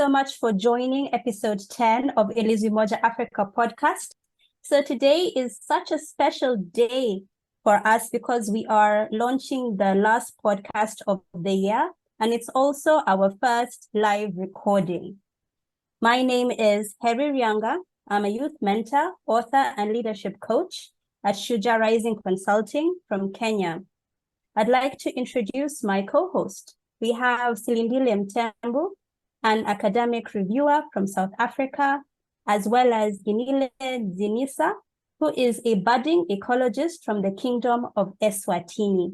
so much for joining episode 10 of Ilizwi Moja Africa podcast. So today is such a special day for us because we are launching the last podcast of the year, and it's also our first live recording. My name is Heri Rianga. I'm a youth mentor, author, and leadership coach at Shuja Rising Consulting from Kenya. I'd like to introduce my co-host. We have Silindile Mtembu, an academic reviewer from South Africa, as well as Ginile Zinisa, who is a budding ecologist from the Kingdom of Eswatini.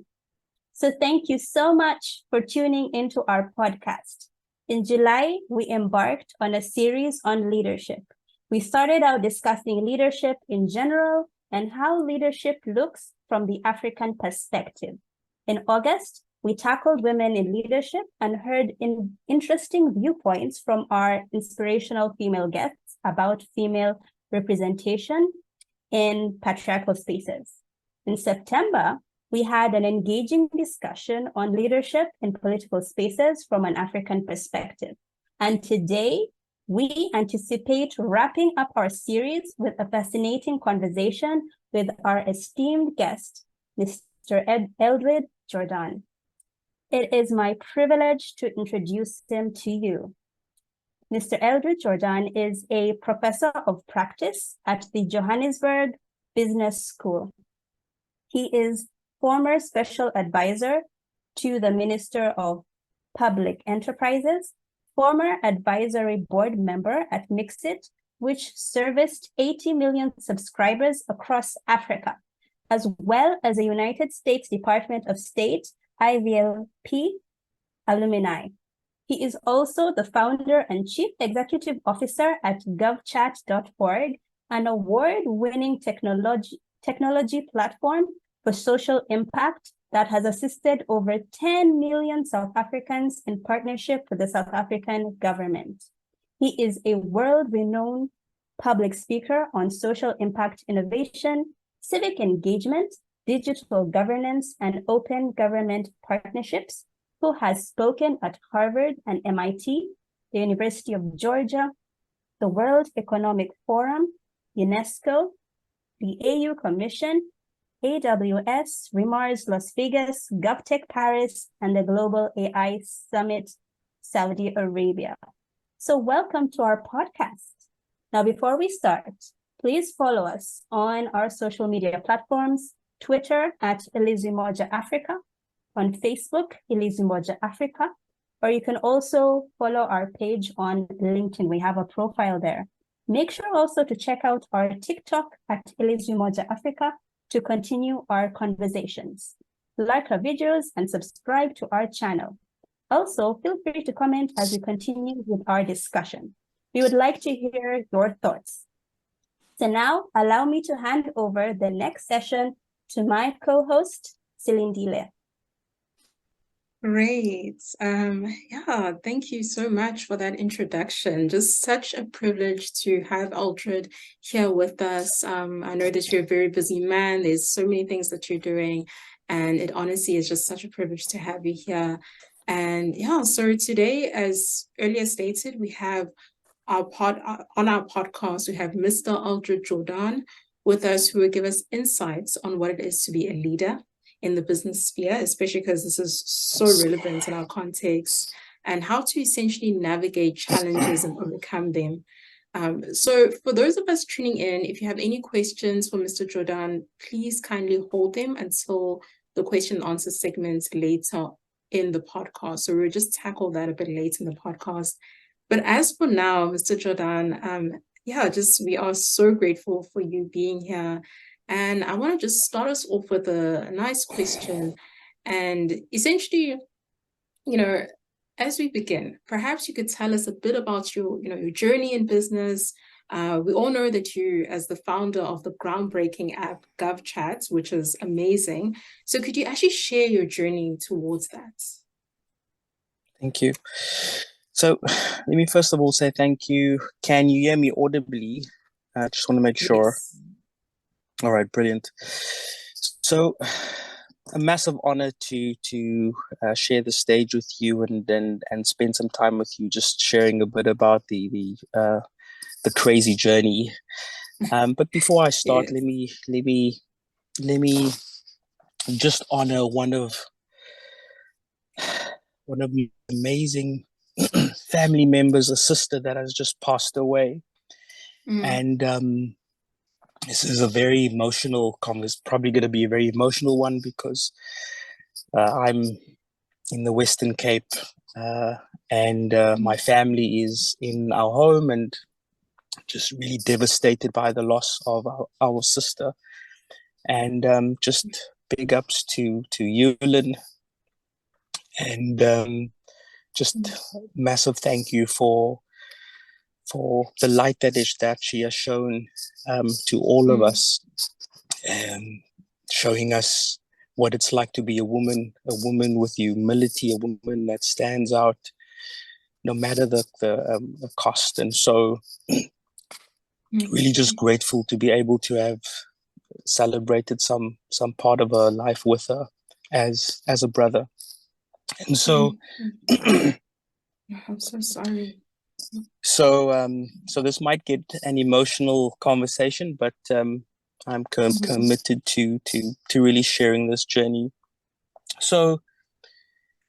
So thank you so much for tuning into our podcast. In July, we embarked on a series on leadership. We started out discussing leadership in general and how leadership looks from the African perspective. In August, we tackled women in leadership and heard interesting viewpoints from our inspirational female guests about female representation in patriarchal spaces. In September, we had an engaging discussion on leadership in political spaces from an African perspective. And today, we anticipate wrapping up our series with a fascinating conversation with our esteemed guest, Mr. Eldrid Jordaan. It is my privilege to introduce him to you. Mr. Eldrid Jordaan is a professor of practice at the Johannesburg Business School. He is former special advisor to the Minister of Public Enterprises, former advisory board member at Mixit, which serviced 80 million subscribers across Africa, as well as a United States Department of State IVLP alumni. He is also the founder and chief executive officer at govchat.org, an award-winning technology platform for social impact that has assisted over 10 million South Africans in partnership with the South African government. He is a world-renowned public speaker on social impact innovation, civic engagement, digital governance, and open government partnerships, who has spoken at Harvard and MIT, the University of Georgia, the World Economic Forum, UNESCO, the AU Commission, AWS, Remars Las Vegas, GovTech Paris, and the Global AI Summit, Saudi Arabia. So welcome to our podcast. Now, before we start, please follow us on our social media platforms, Twitter at Ilizwi Moja Africa, on Facebook, Ilizwi Moja Africa, or you can also follow our page on LinkedIn. We have a profile there. Make sure also to check out our TikTok at Ilizwi Moja Africa to continue our conversations. Like our videos and subscribe to our channel. Also, feel free to comment as we continue with our discussion. We would like to hear your thoughts. So now, allow me to hand over the next session to my co-host, Silindile. Great. Thank you so much for that introduction. Just such a privilege to have Eldrid here with us. I know that you're a very busy man. There's so many things that you're doing, and it honestly is just such a privilege to have you here. And so today, as earlier stated, we have on our podcast, we have Mr. Eldrid Jordaan with us, who will give us insights on what it is to be a leader in the business sphere, especially because this is so relevant in our context, and how to essentially navigate challenges and overcome them. So for those of us tuning in, if you have any questions for Mr. Jordaan, please kindly hold them until the question and answer segments later in the podcast. So we'll just tackle that a bit later in the podcast. But as for now, Mr. Jordaan, we are so grateful for you being here. And I want to just start us off with a nice question. And essentially, as we begin, perhaps you could tell us a bit about your journey in business. We all know that you, as the founder of the groundbreaking app GovChat, which is amazing. So could you actually share your journey towards that? Thank you. So let me first of all say thank you. Can you hear me audibly? I just want to make sure. Yes. All right, brilliant. So a massive honor to share the stage with you and spend some time with you, just sharing a bit about the crazy journey. But before I start, Yes. let me just honor one of my amazing family members, a sister that has just passed away. And this is a very emotional conversation, probably going to be a very emotional one because I'm in the Western Cape and my family is in our home and just really devastated by the loss of our sister. And just big ups to Yulin, and just massive thank you for the light that she has shown to all of us, showing us what it's like to be a woman with humility, a woman that stands out no matter the cost. And so really just grateful to be able to have celebrated some part of her life with her as a brother. And so I'm so sorry. So this might get an emotional conversation, but I'm committed to really sharing this journey. So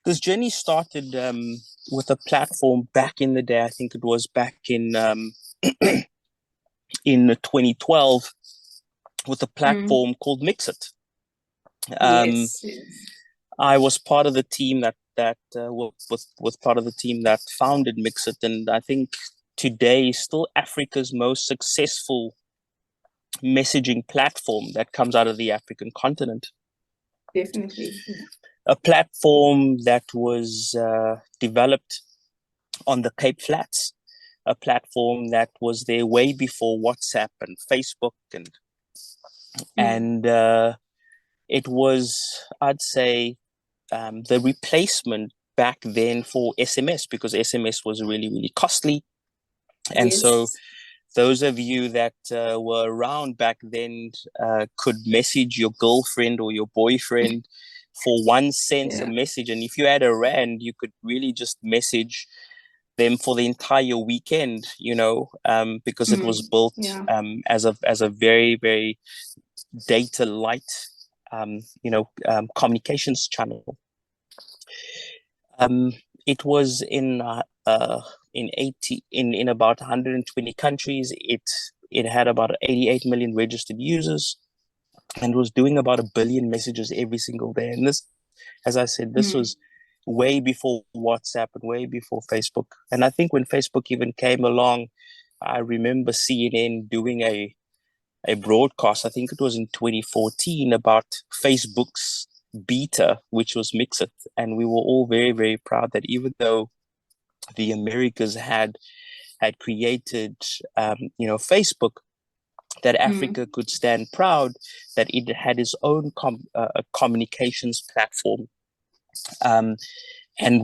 this journey started with a platform back in the day. I think it was back in in 2012 with a platform called Mixit. Yes. I was part of the team that was part of the team that founded Mixit, and I think today is still Africa's most successful messaging platform that comes out of the African continent. Definitely. A platform that was developed on the Cape Flats, a platform that was there way before WhatsApp and Facebook, and it was, I'd say, the replacement back then for SMS, because SMS was really, really costly. And so those of you that were around back then could message your girlfriend or your boyfriend for 1 cent a message. And if you had a rand, you could really just message them for the entire weekend, because it was built as a very, very data light, communications channel. It was in about 120 countries. It had about 88 million registered users and was doing about 1 billion messages every single day. And this, as I said, this was way before WhatsApp and way before Facebook. And I think when Facebook even came along, I remember CNN doing a broadcast, I think it was in 2014, about Facebook's beta, which was Mixit. And we were all very, very proud that even though the Americas had created, Facebook, that Africa could stand proud that it had its own communications platform, and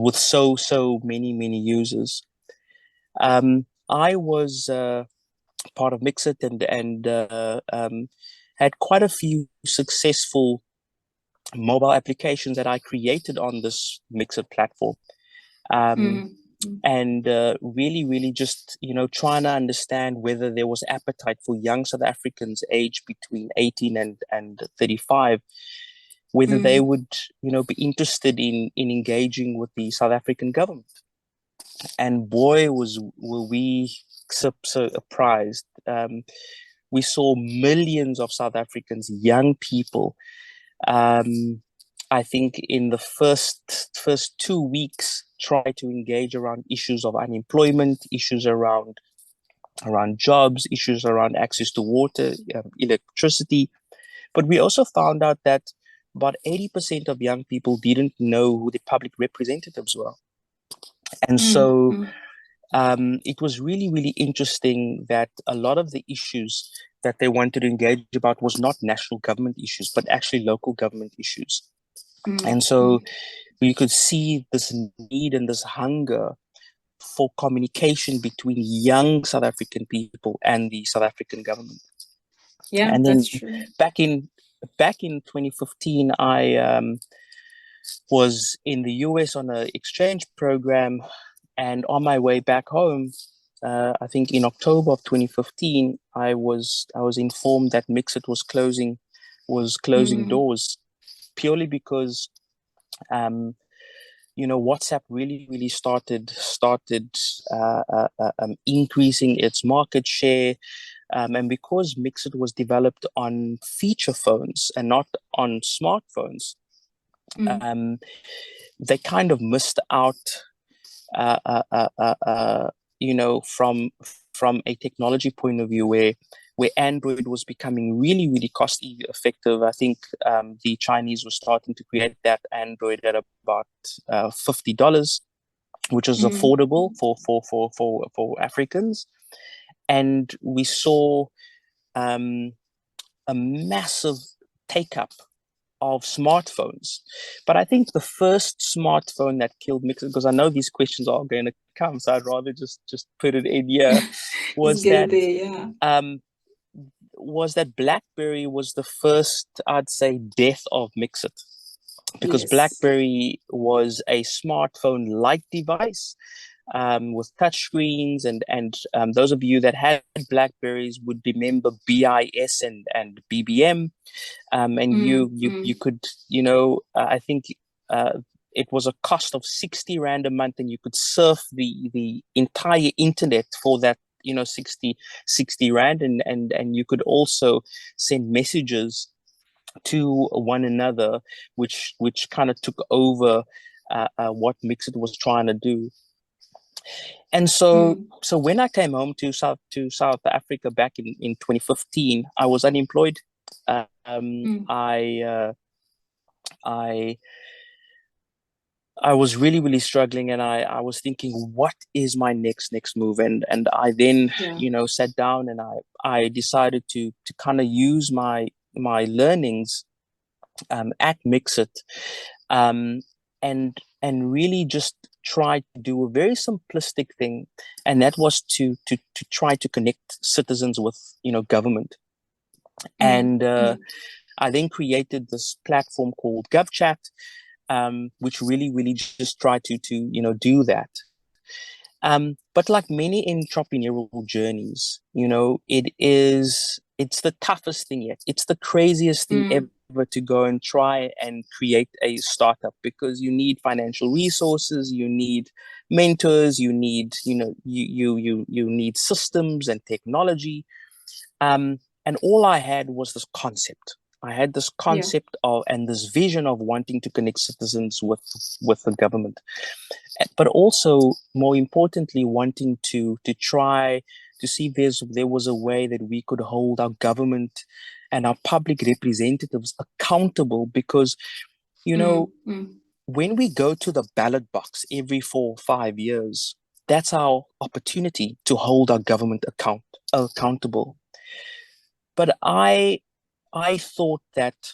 with so many users. I was part of Mixit and had quite a few successful mobile applications that I created on this Mixit platform. And really just, trying to understand whether there was appetite for young South Africans aged between 18 and 35, whether they would, be interested in engaging with the South African government. And boy, were we surprised. We saw millions of South Africans, young people. I think in the first 2 weeks, try to engage around issues of unemployment, issues around jobs, issues around access to water, electricity. But we also found out that about 80% of young people didn't know who the public representatives were. And so it was really, really interesting that a lot of the issues that they wanted to engage about was not national government issues, but actually local government issues. And so you could see this need and this hunger for communication between young South African people and the South African government. Yeah, and then that's true. back in back in 2015, I was in the US on an exchange program, and on my way back home, I think in October of 2015, I was informed that Mixit was closing doors, purely because WhatsApp really started increasing its market share, and because Mixit was developed on feature phones and not on smartphones, um, they kind of missed out, uh, uh, uh, uh, uh, from a technology point of view, where Android was becoming really cost effective. I think the Chinese were starting to create that Android at about $50, which was affordable for Africans, and we saw a massive take up of smartphones. But I think the first smartphone that killed Mixer, because I know these questions are going to come, so I'd rather just put it in here, Let's was get that it there, yeah. BlackBerry was the first, I'd say, death of Mixit, because Yes. BlackBerry was a smartphone-like device, with touchscreens, and those of you that had Blackberries would remember BIS and BBM, and you could, I think it was a cost of 60 Rand a month, and you could surf the entire internet for that 60 Rand, and you could also send messages to one another, which kind of took over what Mixit was trying to do. And so when I came home to South Africa back in 2015, I was unemployed. I was really struggling, and I was thinking, what is my next move? And I then sat down, and I decided to kind of use my learnings at Mixit, and really just try to do a very simplistic thing, and that was to try to connect citizens with government. And I then created this platform called GovChat, which really just tried to do that. But like many entrepreneurial journeys, it's the toughest thing yet. It's the craziest thing ever to go and try and create a startup, because you need financial resources, you need mentors, you need, you need systems and technology. And all I had was this concept. I had this concept of, and this vision of wanting to connect citizens with the government, but also, more importantly, wanting to try to see if there was a way that we could hold our government and our public representatives accountable, because when we go to the ballot box every 4 or 5 years, that's our opportunity to hold our government accountable. But I thought that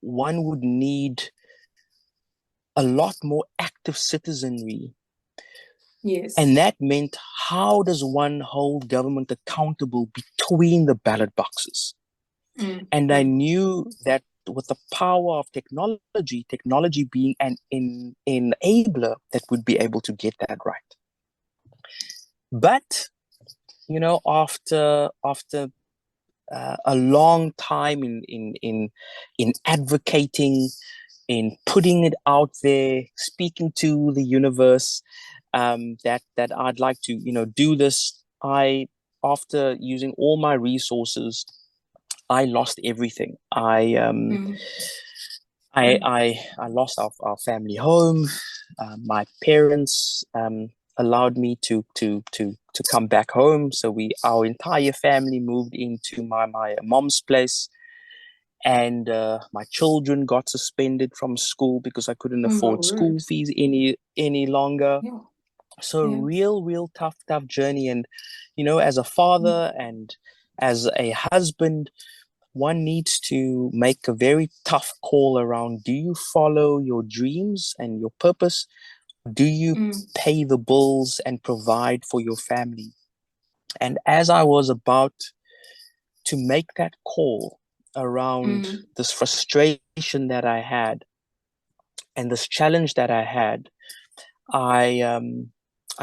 one would need a lot more active citizenry. Yes. And that meant, how does one hold government accountable between the ballot boxes? And I knew that with the power of technology being an enabler, that would be able to get that right. But, after a long time in advocating, in putting it out there, speaking to the universe, that I'd like to do this, after using all my resources, I lost everything. I lost our family home. My parents allowed me to come back home, so our entire family moved into my mom's place, and my children got suspended from school because I couldn't afford school fees any longer. So real tough journey. And as a father and as a husband, one needs to make a very tough call around, do you follow your dreams and your purpose? Do you pay the bills and provide for your family? And as I was about to make that call, around Mm. this frustration that I had and this challenge that I had, I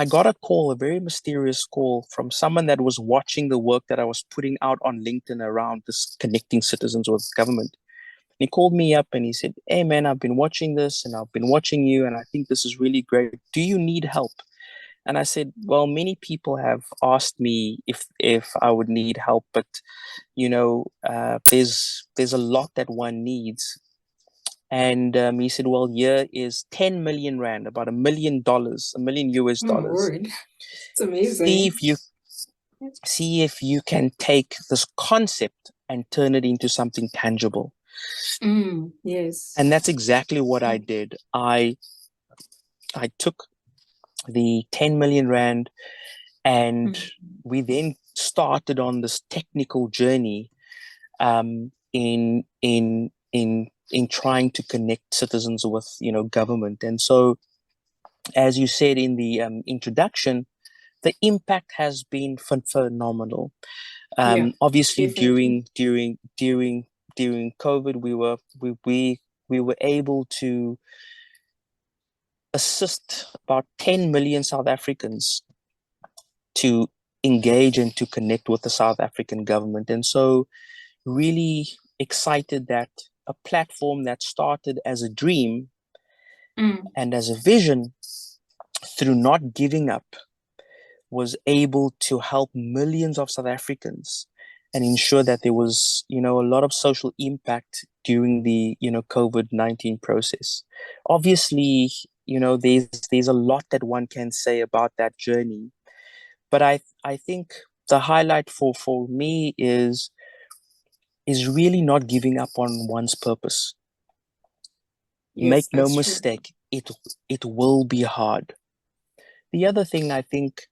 got a call, a very mysterious call from someone that was watching the work that I was putting out on LinkedIn around this connecting citizens with government. He called me up and he said, "Hey man, I've been watching this and I've been watching you and I think this is really great. Do you need help?" And I said, "Well, many people have asked me if I would need help, but there's a lot that one needs." And he said, "Well, here is 10 million rand, about $1 million, $1 million US Oh my dollars. word. It's See amazing. if you can take this concept and turn it into something tangible." Yes. And that's exactly what I did. I took the 10 million rand and Mm. we then started on this technical journey in trying to connect citizens with government. And so, as you said in the introduction, the impact has been phenomenal. Yeah, Obviously, definitely. during COVID, we were able to assist about 10 million South Africans to engage and to connect with the South African government. And so, really excited that a platform that started as a dream Mm. and as a vision, through not giving up, was able to help millions of South Africans and ensure that there was, a lot of social impact during the, COVID-19 process. Obviously, there's a lot that one can say about that journey, but I think the highlight for me is really not giving up on one's purpose. Make Yes, no that's true. mistake, it will be hard. The other thing I think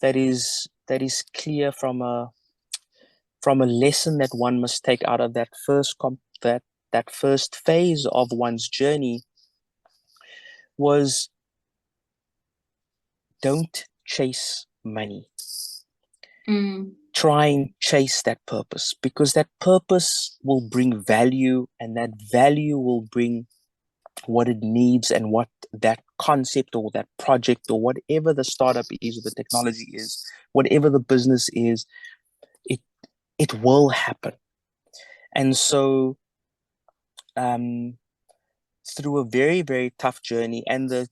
that is clear from a lesson that one must take out of that that first phase of one's journey was, don't chase money. Mm. Try and chase that purpose, because that purpose will bring value, and that value will bring what it needs, and what that concept or that project or whatever the startup is or the technology is, whatever the business is, it it will happen. And so, um, through a very, very tough journey, and the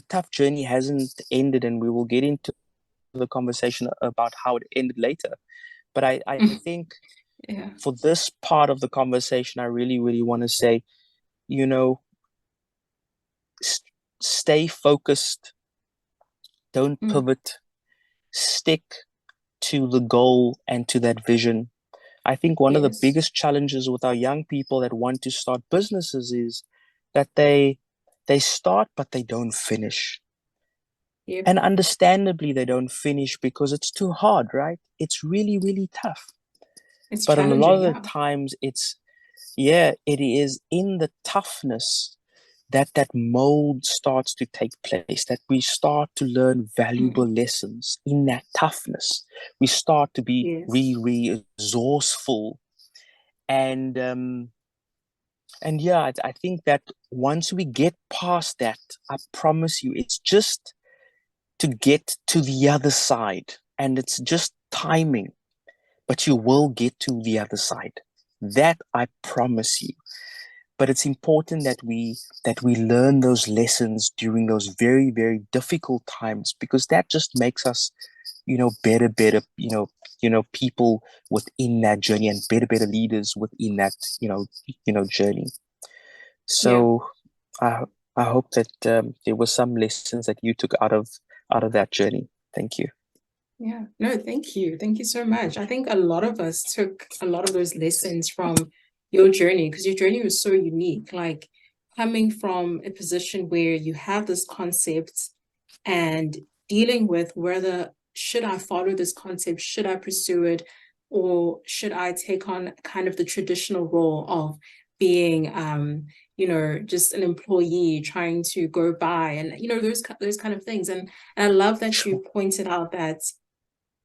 tough journey hasn't ended, and we will get into the conversation about how it ended later. But I think Yeah. for this part of the conversation, I really, really want to say, you know, stay focused, don't Mm. pivot, stick to the goal and to that vision. I think one of the Yes. biggest challenges with our young people that want to start businesses is that they start but they don't finish. Yep. And understandably they don't finish because it's too hard, right? It's really, really tough. It's But a lot challenging, of the yeah. times it is in the toughness that mold starts to take place, that we start to learn valuable Mm. lessons in that toughness. We start to be Yes. resourceful. And yeah, I think that once we get past that, I promise you, it's just to get to the other side. And it's just timing, but you will get to the other side. That I promise you. But it's important that we learn those lessons during those very, very difficult times, because that just makes us, better, people within that journey, and better leaders within that, journey. Yeah. So I I hope that there were some lessons that you took out of that journey. Thank you. Yeah. No, thank you. Thank you so much. I think a lot of us took a lot of those lessons from your journey, because your journey was so unique. Like, coming from a position where you have this concept and dealing with whether should I follow this concept, should I pursue it, or should I take on kind of the traditional role of being just an employee trying to go by, and those kind of things. And I love that Sure. you pointed out that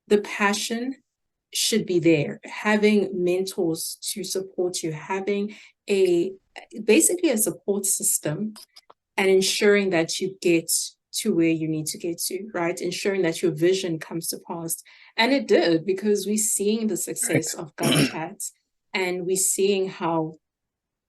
the passion should be there. Having mentors to support you, having basically a support system, and ensuring that you get to where you need to get to, right? Ensuring that your vision comes to pass. And it did, because we're seeing the success of GovChat, and we're seeing how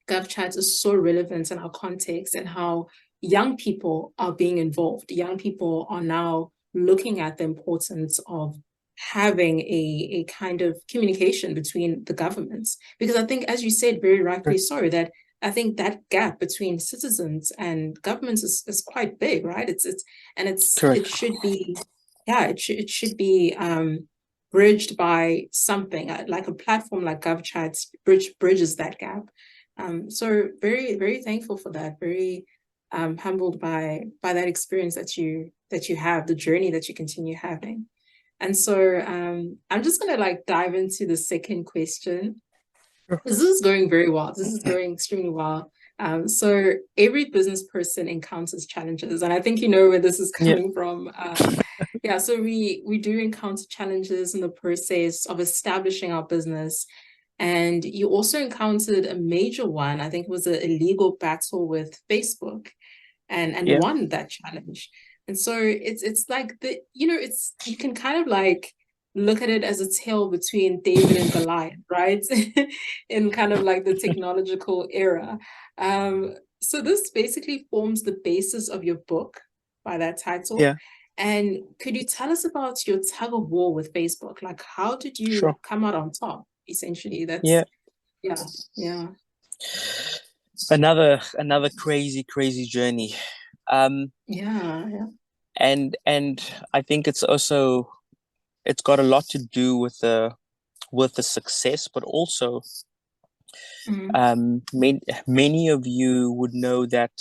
GovChat is so relevant in our context, and how young people are being involved. Young people are now looking at the importance of having a kind of communication between the governments. Because I think, as you said very rightly so, that I think that gap between citizens and governments is quite big, right? It should be, it should be bridged by something like a platform like GovChat bridges that gap. So very, very thankful for that. Very humbled by that experience that you have, the journey that you continue having. And so I'm just gonna like dive into the second question. This is going very well. This is going extremely well. So every business person encounters challenges, and I think you know where this is coming from. So we do encounter challenges in the process of establishing our business. And you also encountered a major one. I think it was an illegal battle with Facebook, and won that challenge. And so it's like you can kind of like look at it as a tale between David and Goliath, right? In kind of like the technological era. So this basically forms the basis of your book by that title. Yeah. And could you tell us about your tug of war with Facebook? Like, how did you come out on top? Essentially, that's yeah. Another crazy journey. Yeah. And I think it's got a lot to do with the success, but also many of you would know that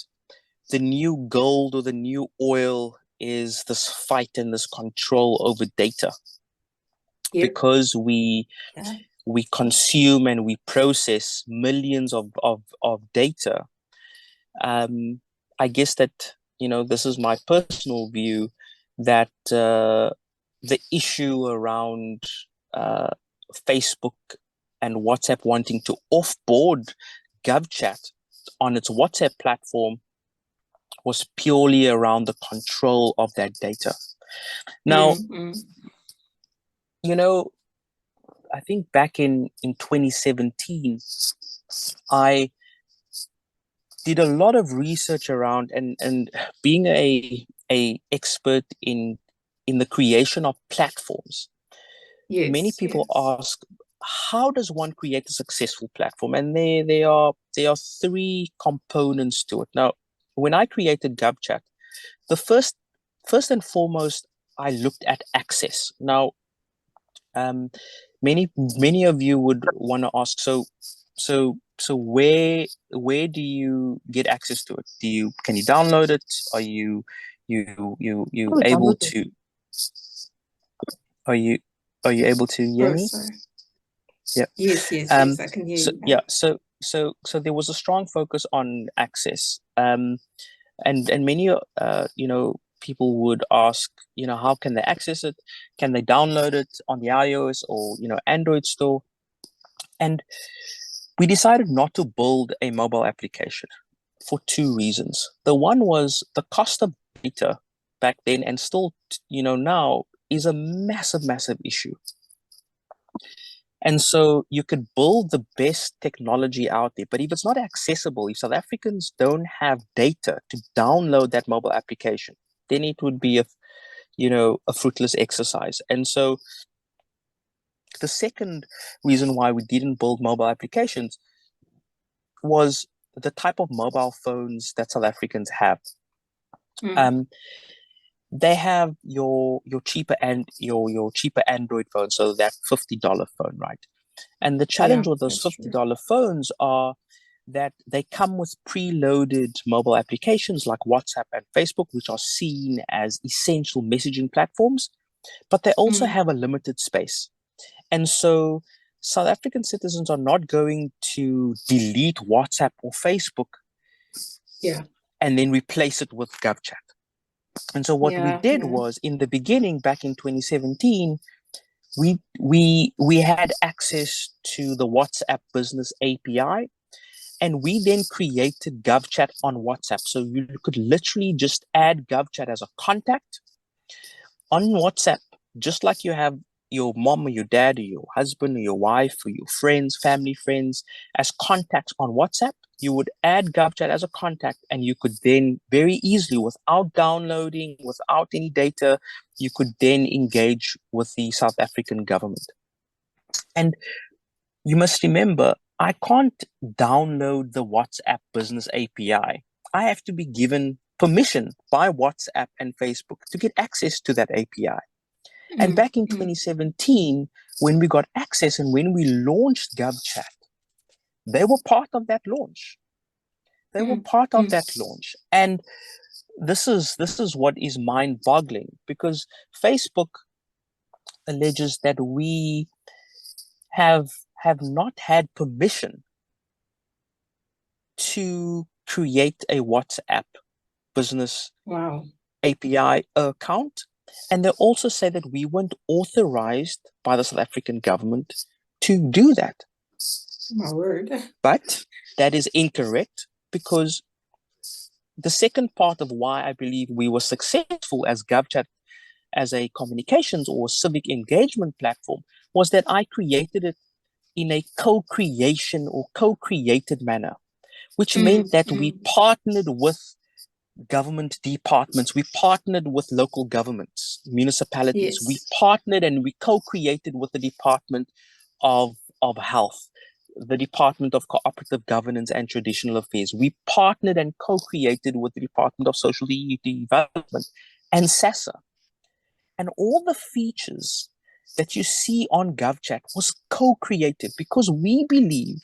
the new gold or the new oil is this fight and this control over data. Because we consume and we process millions of data. I guess that, this is my personal view, that the issue around Facebook and WhatsApp wanting to offboard GovChat on its WhatsApp platform was purely around the control of that data. Now, I think back in 2017, I did a lot of research around and being a expert in the creation of platforms. Many people ask, how does one create a successful platform? And there are three components to it. Now, when I created GovChat, the first and foremost, I looked at access. Now, many of you would want to ask, so where do you get access to it? Can you download it? Are you able to? Are you able to hear me? Sorry. Yeah. Yes, I can hear you. So there was a strong focus on access. And many people would ask, how can they access it? Can they download it on the iOS or Android store? And we decided not to build a mobile application for two reasons. The one was the cost of data back then, and still now, is a massive issue. And so you could build the best technology out there, but if it's not accessible, if South Africans don't have data to download that mobile application, then it would be a fruitless exercise. And so the second reason why we didn't build mobile applications was the type of mobile phones that South Africans have. They have your cheaper and your cheaper Android phone, so that $50 phone, right? And the challenge with those $50 phones are that they come with preloaded mobile applications like WhatsApp and Facebook, which are seen as essential messaging platforms, but they also have a limited space. And so South African citizens are not going to delete WhatsApp or Facebook and then replace it with GovChat. And so what we did was, in the beginning, back in 2017, we had access to the WhatsApp Business API, and we then created GovChat on WhatsApp. So you could literally just add GovChat as a contact on WhatsApp, just like you have your mom or your dad or your husband or your wife or your friends, family friends as contacts on WhatsApp. You would add GovChat as a contact, and you could then very easily, without downloading, without any data, you could then engage with the South African government. And you must remember, I can't download the WhatsApp Business API. I have to be given permission by WhatsApp and Facebook to get access to that API. And back in 2017, when we got access and when we launched GovChat, they were part of that launch. They were part of that launch. And this is what is mind-boggling, because Facebook alleges that we have not had permission to create a WhatsApp Business API account. And they also say that we weren't authorized by the South African government to do that. My word. But that is incorrect, because the second part of why I believe we were successful as GovChat as a communications or civic engagement platform was that I created it in a co-creation or co-created manner, which meant that we partnered with government departments, we partnered with local governments, municipalities, we partnered and we co-created with the Department of Health, the Department of Cooperative Governance and Traditional Affairs. We partnered and co-created with the Department of Social Development and SASSA. And all the features that you see on GovChat was co-created, because we believe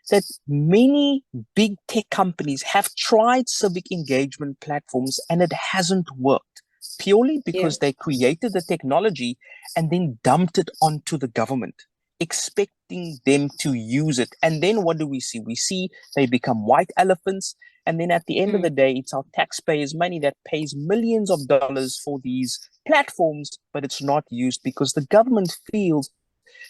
that many big tech companies have tried civic engagement platforms and it hasn't worked, purely because they created the technology and then dumped it onto the government, expecting them to use it. And then what do we see? We see they become white elephants. And then at the end of the day, it's our taxpayers' money that pays millions of dollars for these platforms, but it's not used because the government feels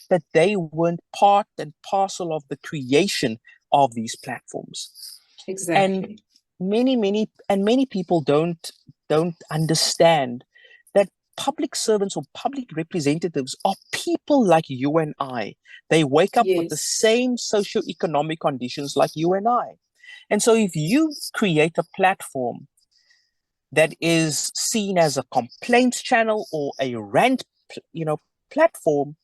that they weren't part and parcel of the creation of these platforms. Exactly. And many people don't understand that public servants or public representatives are people like you and I. They wake up with the same socioeconomic conditions like you and I. And so if you create a platform that is seen as a complaints channel or a rant, platform,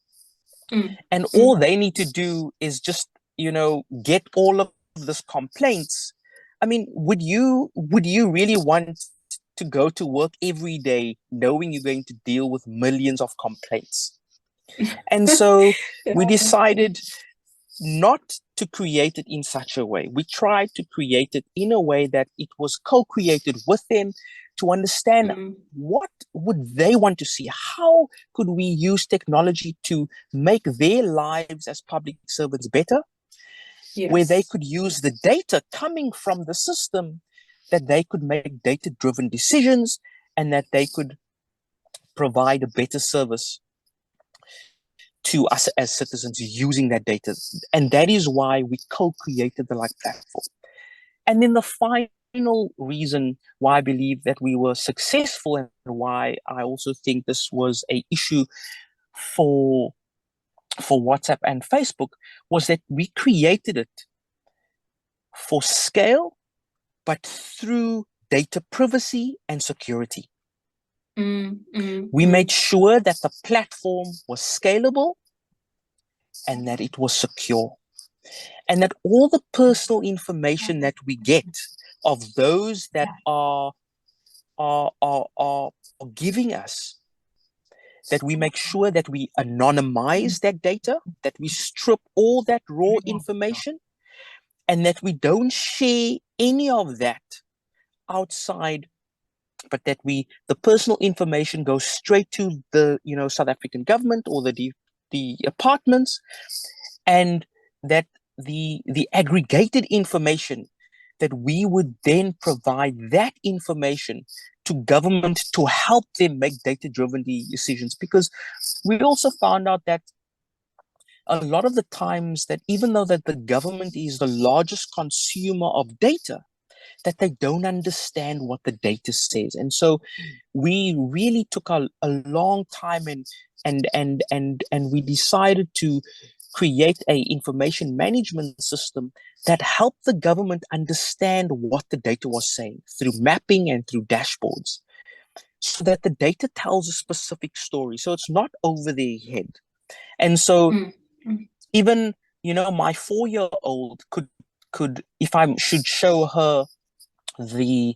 and all they need to do is just, get all of these complaints, I mean, would you really want to go to work every day knowing you're going to deal with millions of complaints? And so we decided not to create it in such a way. We tried to create it in a way that it was co-created with them to understand what would they want to see. How could we use technology to make their lives as public servants better? Where they could use the data coming from the system, that they could make data-driven decisions and that they could provide a better service to us as citizens using that data. And that is why we co-created the Like platform. And then the final reason why I believe that we were successful, and why I also think this was an issue for WhatsApp and Facebook, was that we created it for scale, but through data privacy and security. We made sure that the platform was scalable and that it was secure, and that all the personal information that we get of those that are giving us, that we make sure that we anonymize that data, that we strip all that raw information, and that we don't share any of that outside, but that the personal information goes straight to the South African government or the departments, and that the aggregated information, that we would then provide that information to government to help them make data-driven decisions, because we also found out that a lot of the times that even though that the government is the largest consumer of data, that they don't understand what the data says. And so we really took a long time and we decided to create a information management system that helped the government understand what the data was saying through mapping and through dashboards, so that the data tells a specific story. So it's not over their head. And so even, my 4-year-old could, if I should show her the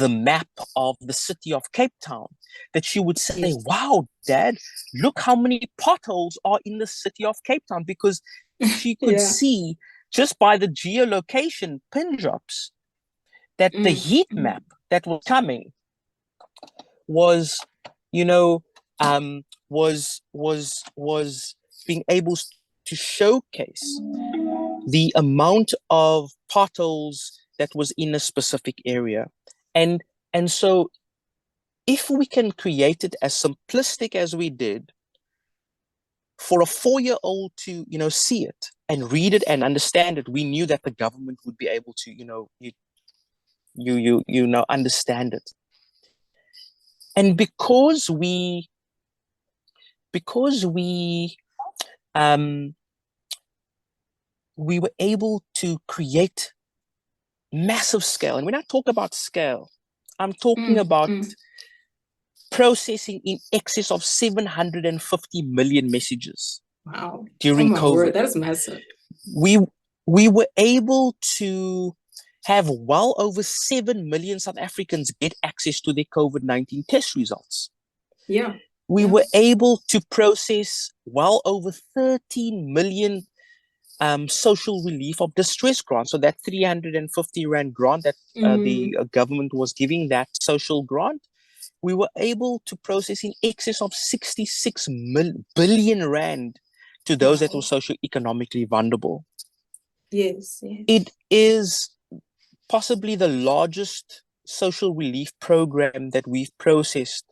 map of the city of Cape Town, that she would say, wow, Dad, look how many potholes are in the city of Cape Town, because she could see just by the geolocation pin drops that the heat map that was coming was, was being able to showcase the amount of potholes that was in a specific area. And so if we can create it as simplistic as we did, for a 4-year-old to, see it and read it and understand it, we knew that the government would be able to, understand it. And because we were able to create massive scale, and when I talk about scale, I'm talking about processing in excess of 750 million messages. Wow. During COVID. Word, that is massive. We were able to have well over 7 million South Africans get access to their COVID-19 test results. Yeah. We were able to process well over 13 million social relief of distress grants. So that 350 Rand grant that the government was giving, that social grant, we were able to process in excess of 66 billion Rand to those that were socioeconomically vulnerable. Yes. It is possibly the largest social relief program that we've processed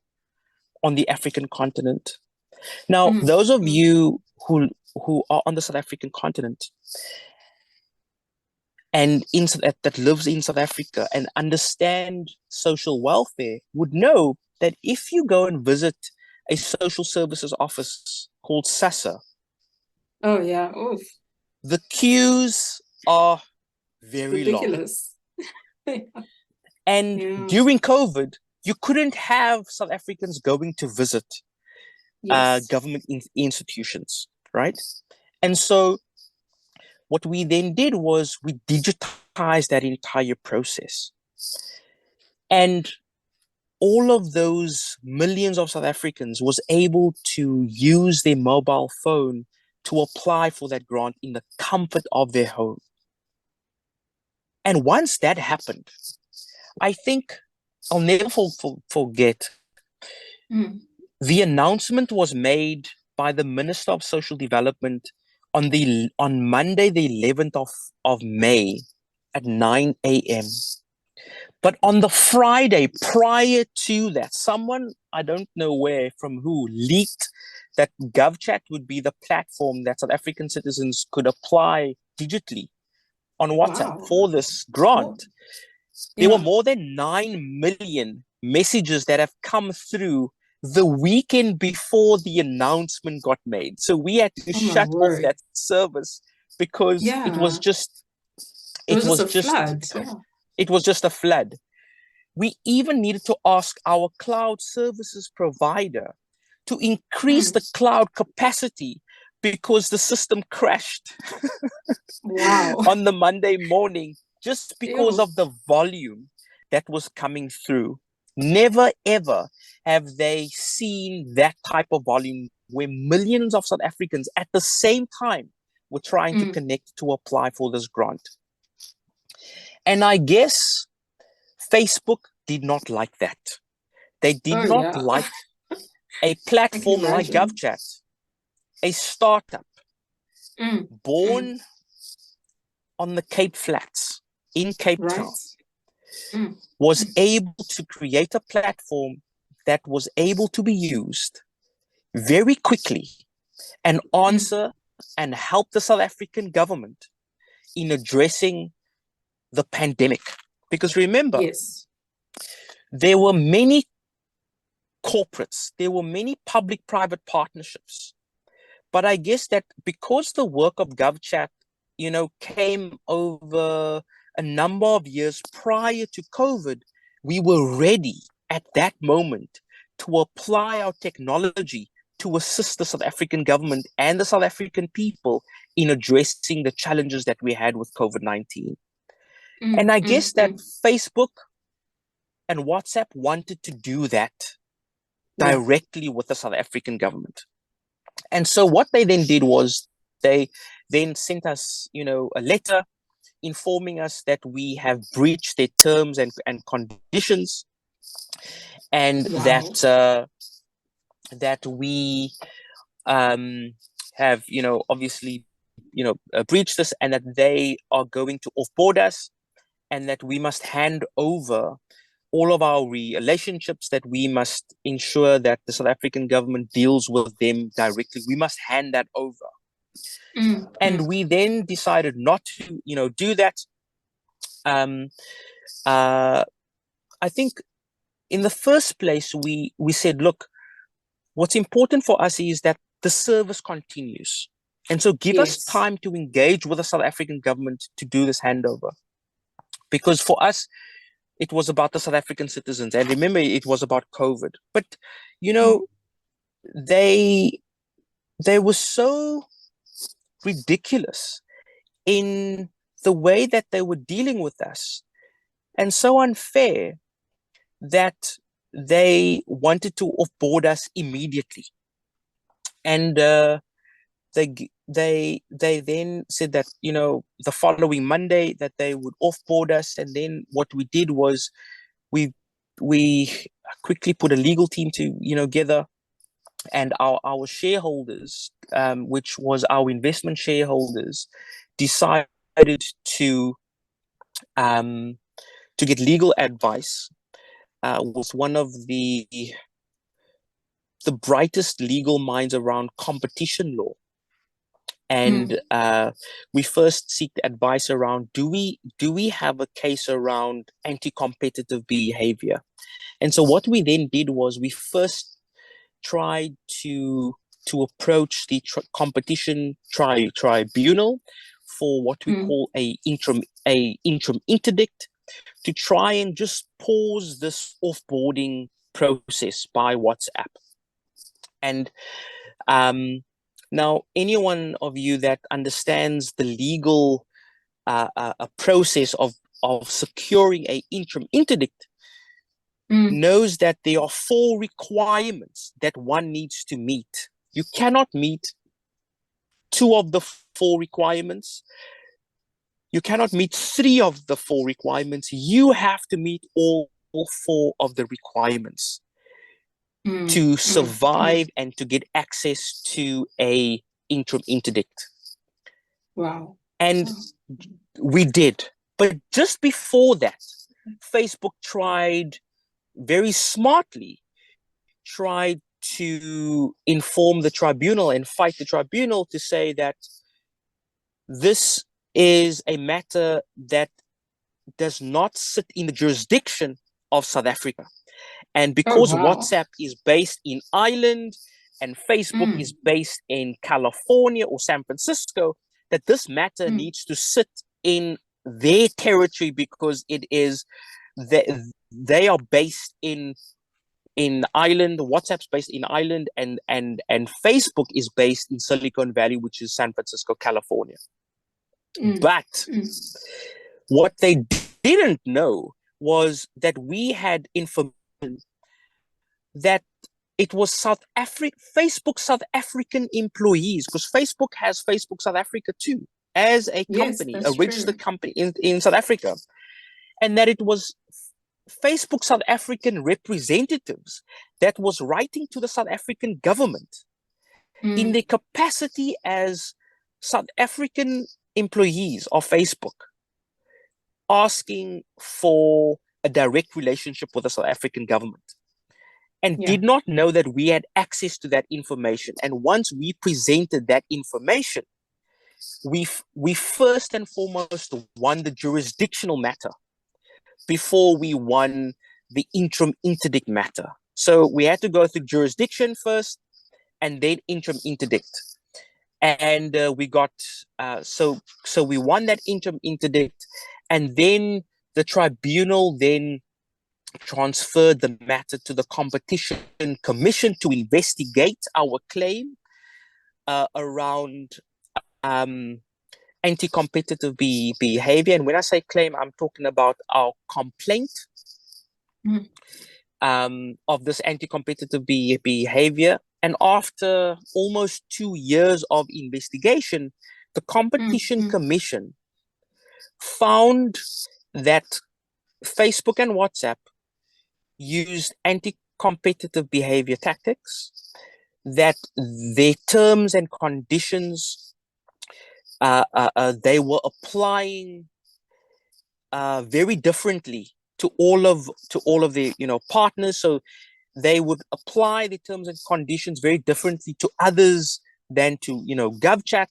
on the African continent. Now, those of you who are on the South African continent and that lives in South Africa and understand social welfare would know that if you go and visit a social services office called SASSA, the queues are very ridiculous. Long. And during COVID, you couldn't have South Africans going to visit government institutions, right? And so what we then did was we digitized that entire process. And all of those millions of South Africans was able to use their mobile phone to apply for that grant in the comfort of their home. And once that happened, I think I'll never forget, the announcement was made by the Minister of Social Development on Monday, the 11th of May at 9 a.m. But on the Friday prior to that, someone, I don't know where, from who, leaked that GovChat would be the platform that South African citizens could apply digitally on WhatsApp for this grant. There were more than 9 million messages that have come through the weekend before the announcement got made. So we had to shut off that service because it was just a flood. We even needed to ask our cloud services provider to increase the cloud capacity because the system crashed on the Monday morning just because of the volume that was coming through. Never, ever have they seen that type of volume where millions of South Africans at the same time were trying to connect to apply for this grant. And I guess Facebook did not like that. They did not like a platform like GovChat, a startup born on the Cape Flats in Cape Town, was able to create a platform that was able to be used very quickly and answer and help the South African government in addressing the pandemic. Because remember, Yes. there were many corporates, there were many public-private partnerships. But I guess that because the work of GovChat, came over a number of years prior to COVID, we were ready at that moment to apply our technology to assist the South African government and the South African people in addressing the challenges that we had with COVID-19. And I guess that Facebook and WhatsApp wanted to do that directly with the South African government. And so what they then did was they then sent us, a letter informing us that we have breached their terms and conditions, and that we have, obviously, breached this, and that they are going to offboard us, and that we must hand over all of our relationships, that we must ensure that the South African government deals with them directly. We must hand that over. And we then decided not to, do that. I think in the first place, we said, look, what's important for us is that the service continues. And so give us time to engage with the South African government to do this handover. Because for us, it was about the South African citizens. And remember, it was about COVID. But, they were so ridiculous in the way that they were dealing with us, and so unfair, that they wanted to offboard us immediately. And they then said that, the following Monday that they would offboard us. And then what we did was we quickly put a legal team together, and our shareholders, which was our investment shareholders, decided to get legal advice with one of the brightest legal minds around competition law. And we first seek advice around, do we have a case around anti-competitive behavior? And so what we then did was we first tried to approach the competition tribunal for what we call a interim interdict, to try and just pause this offboarding process by WhatsApp. And now, anyone of you that understands the legal process of securing a interim interdict knows that there are 4 requirements that one needs to meet. You cannot meet 2 of the 4 requirements. You cannot meet 3 of the 4 requirements. You have to meet all 4 of the requirements to survive and to get access to a interim interdict. Wow. And we did. But just before that, Facebook very smartly tried to inform the tribunal and fight the tribunal to say that this is a matter that does not sit in the jurisdiction of South Africa. And because WhatsApp is based in Ireland and Facebook is based in California or San Francisco, that this matter needs to sit in their territory, because it is they are based in Ireland. WhatsApp's based in Ireland, and Facebook is based in Silicon Valley, which is San Francisco, California. But what they didn't know was that we had information that it was Facebook South African employees, because Facebook has Facebook South Africa too, as a company, a registered company in South Africa, and that it was Facebook South African representatives that was writing to the South African government in their capacity as South African employees of Facebook, asking for a direct relationship with the South African government, and did not know that we had access to that information. And once we presented that information, we first and foremost won the jurisdictional matter before we won the interim interdict matter. So we had to go through jurisdiction first and then interim interdict. And we got, so we won that interim interdict, and then the tribunal then transferred the matter to the Competition Commission to investigate our claim around anti-competitive behavior. And when I say claim, I'm talking about our complaint of this anti-competitive behavior. And after almost 2 years of investigation, the Competition Commission found that Facebook and WhatsApp used anti-competitive behavior tactics, that their terms and conditions, they were applying very differently to all of their partners. So they would apply the terms and conditions very differently to others than to GovChat,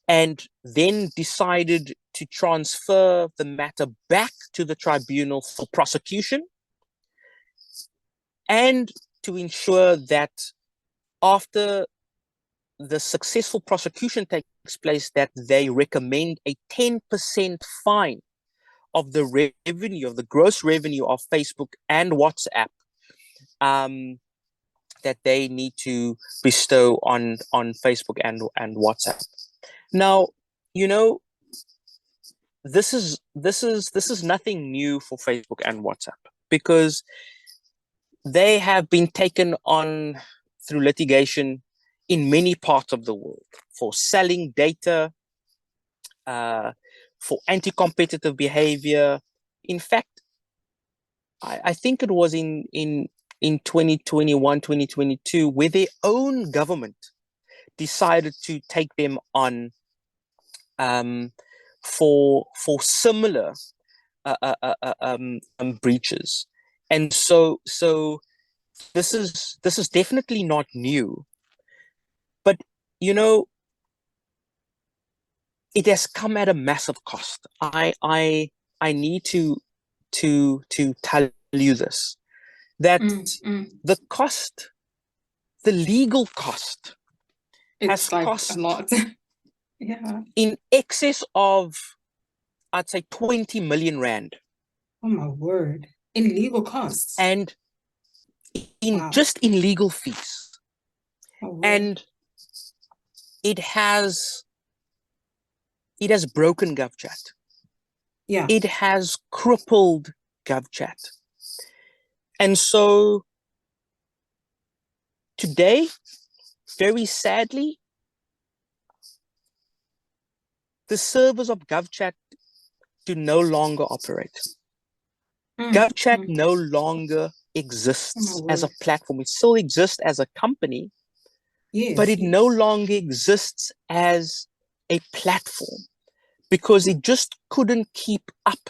and then decided to transfer the matter back to the tribunal for prosecution, and to ensure that after the successful prosecution takes place, that they recommend a 10% fine of the revenue, of the gross revenue of Facebook and WhatsApp, that they need to bestow on Facebook and WhatsApp. Now, this is nothing new for Facebook and WhatsApp, because they have been taken on through litigation in many parts of the world for selling data, for anti-competitive behavior. In fact, I think it was in 2021, 2022, where their own government decided to take them on for similar breaches. And so this is definitely not new, but it has come at a massive cost. I need to tell you this, that the cost, the legal cost, has cost a lot. Yeah. in excess of, I'd say, 20 million rand. Oh my word. In legal costs. And just in legal fees. Oh, and it has broken GovChat. Yeah. It has crippled GovChat. And so today, very sadly, the servers of GovChat do no longer operate. GovChat no longer exists as a platform. It still exists as a company, but it no longer exists as a platform, because it just couldn't keep up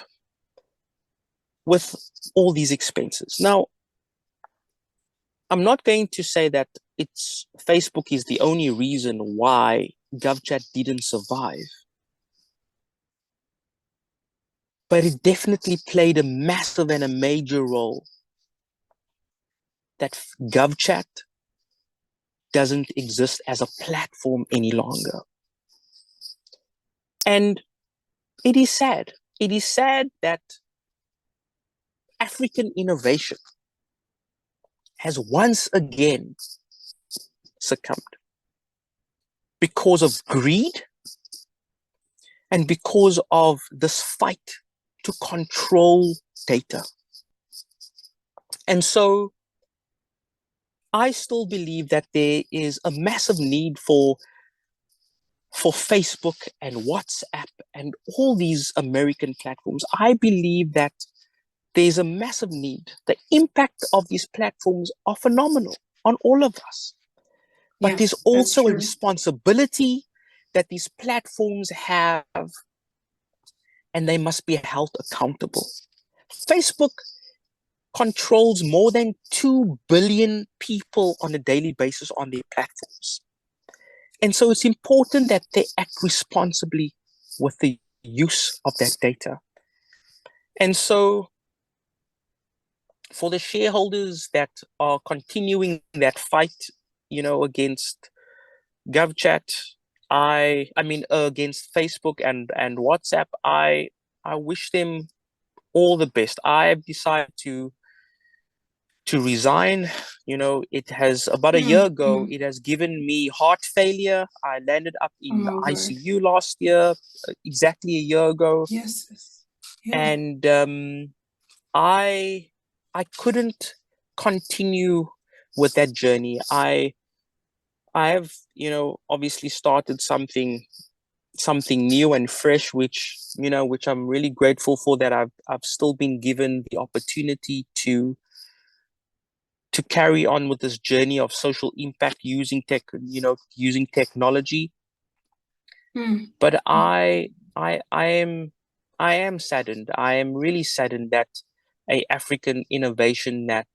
with all these expenses. Now, I'm not going to say that Facebook is the only reason why GovChat didn't survive, but it definitely played a massive and a major role that GovChat doesn't exist as a platform any longer. And it is sad. It is sad that African innovation has once again succumbed because of greed and because of this fight to control data. And so I still believe that there is a massive need for Facebook and WhatsApp and all these American platforms. I believe that there's a massive need. The impact of these platforms are phenomenal on all of us. But there's also a responsibility that these platforms have and they must be held accountable. Facebook controls more than 2 billion people on a daily basis on their platforms. And so it's important that they act responsibly with the use of that data. And so for the shareholders that are continuing that fight, against GovChat, against Facebook and WhatsApp, I wish them all the best. I have decided to resign. It has about a year ago, it has given me heart failure. I landed up in the ICU last year, exactly a year ago. Yes. Yeah. And I couldn't continue with that journey. I have, obviously started something new and fresh, which I'm really grateful for, that I've still been given the opportunity to carry on with this journey of social impact using technology. But I am saddened. I am really saddened that a African innovation that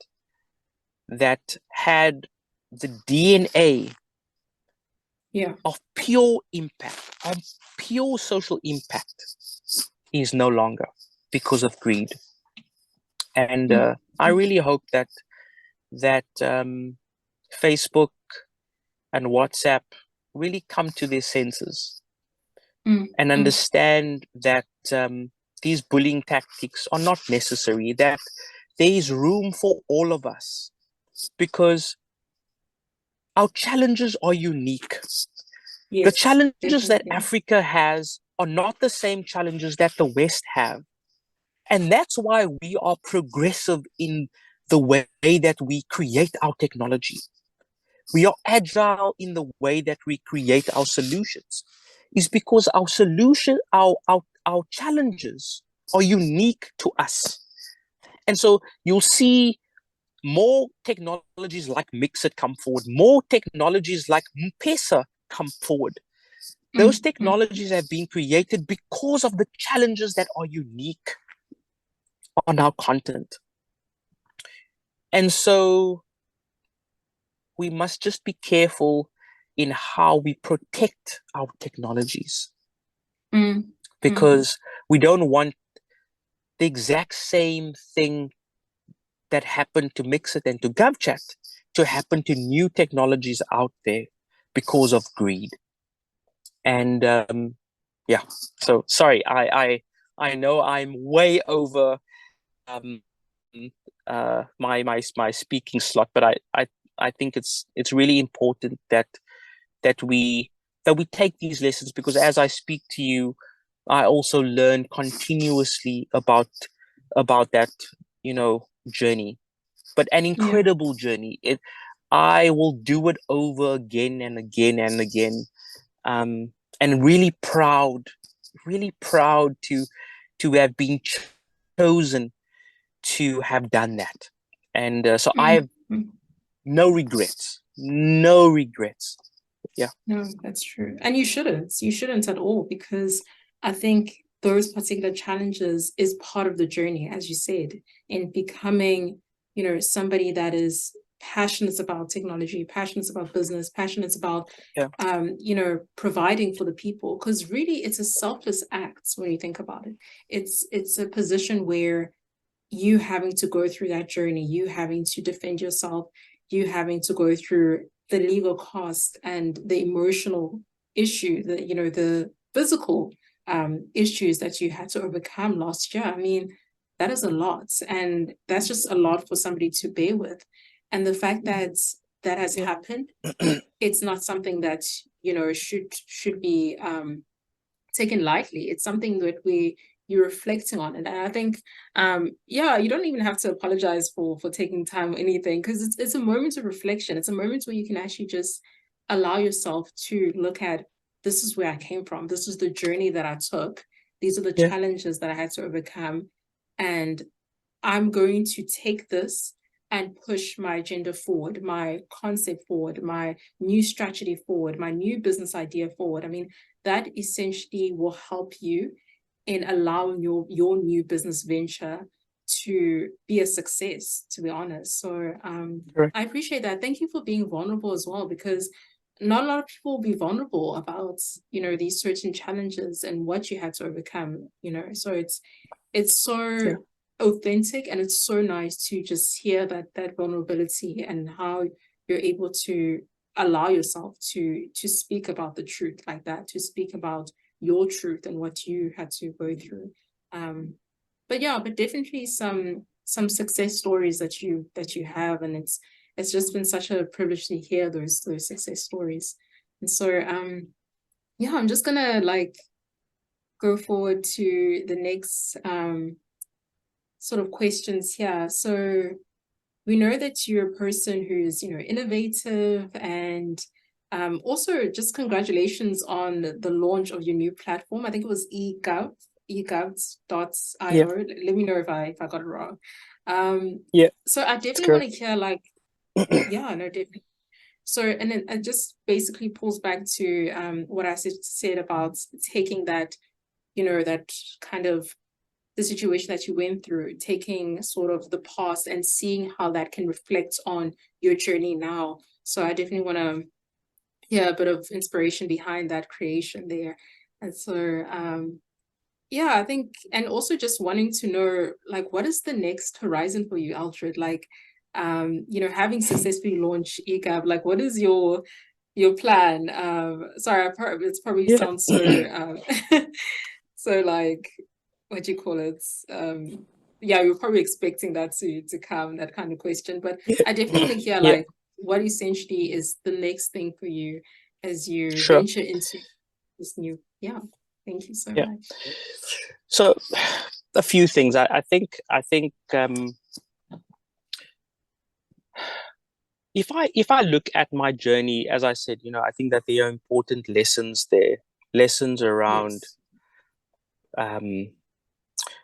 had the DNA of pure impact, of pure social impact, is no longer because of greed. And I really hope that Facebook and WhatsApp really come to their senses and understand that these bullying tactics are not necessary, that there is room for all of us, because our challenges are unique. The challenges that Africa has are not the same challenges that the West have. And that's why we are progressive in the way that we create our technology. We are agile in the way that we create our solutions. Is because our challenges are unique to us. And so you'll see more technologies like Mixit come forward, more technologies like M-Pesa come forward. Those technologies have been created because of the challenges that are unique on our continent. And so we must just be careful in how we protect our technologies, because we don't want the exact same thing that happened to Mixit and to GovChat to happen to new technologies out there because of greed. And so sorry, I know I'm way over my speaking slot, but I think it's really important that we take these lessons, because as I speak to you, I also learn continuously about that journey, but an incredible journey. I will do it over again and again and again, and really proud to have been chosen to have done that. And so I have no regrets. Yeah. No, that's true. And you shouldn't at all, because I think those particular challenges is part of the journey, as you said, in becoming, somebody that is passionate about technology, passionate about business, passionate about, providing for the people. Because really, it's a selfless act when you think about it. It's a position where you having to go through that journey, you having to defend yourself, you having to go through the legal cost and the emotional issue, the physical issues that you had to overcome last year. I mean, that is a lot. And that's just a lot for somebody to bear with. And the fact that that has happened, it's not something that, should be taken lightly. It's something that you're reflecting on it. And I think, you don't even have to apologize for taking time or anything, because it's a moment of reflection. It's a moment where you can actually just allow yourself to look at, this is where I came from. This is the journey that I took. These are the challenges that I had to overcome. And I'm going to take this and push my agenda forward, my concept forward, my new strategy forward, my new business idea forward. I mean, that essentially will help you in allowing your new business venture to be a success, to be honest. So Correct. I appreciate that. Thank you for being vulnerable as well, because not a lot of people will be vulnerable about, these certain challenges and what you had to overcome, so it's so authentic, and it's so nice to just hear that vulnerability and how you're able to allow yourself to speak about the truth like that, to speak about your truth and what you had to go through. But definitely some success stories that you have, and it's just been such a privilege to hear those success stories. And so I'm just gonna go forward to the next sort of questions here. So we know that you're a person who's innovative, and also just congratulations on the launch of your new platform. I think it was egovs.io. Yeah. Let me know if I got it wrong. So I definitely want to hear no, definitely. So, and then it just basically pulls back to what I said about taking that, that kind of the situation that you went through, taking sort of the past and seeing how that can reflect on your journey now. So I definitely want to hear a bit of inspiration behind that creation there. And so, I think, and also just wanting to know, what is the next horizon for you, Eldrid? Having successfully launched EGAB, what is your plan? Sorry, it's probably sounds so, so what do you call it? You're probably expecting that to come, that kind of question. But I definitely want to hear what essentially is the next thing for you as you venture into this new. Thank you so much. So a few things. I think if I look at my journey, as I said, I think that there are important lessons there, lessons around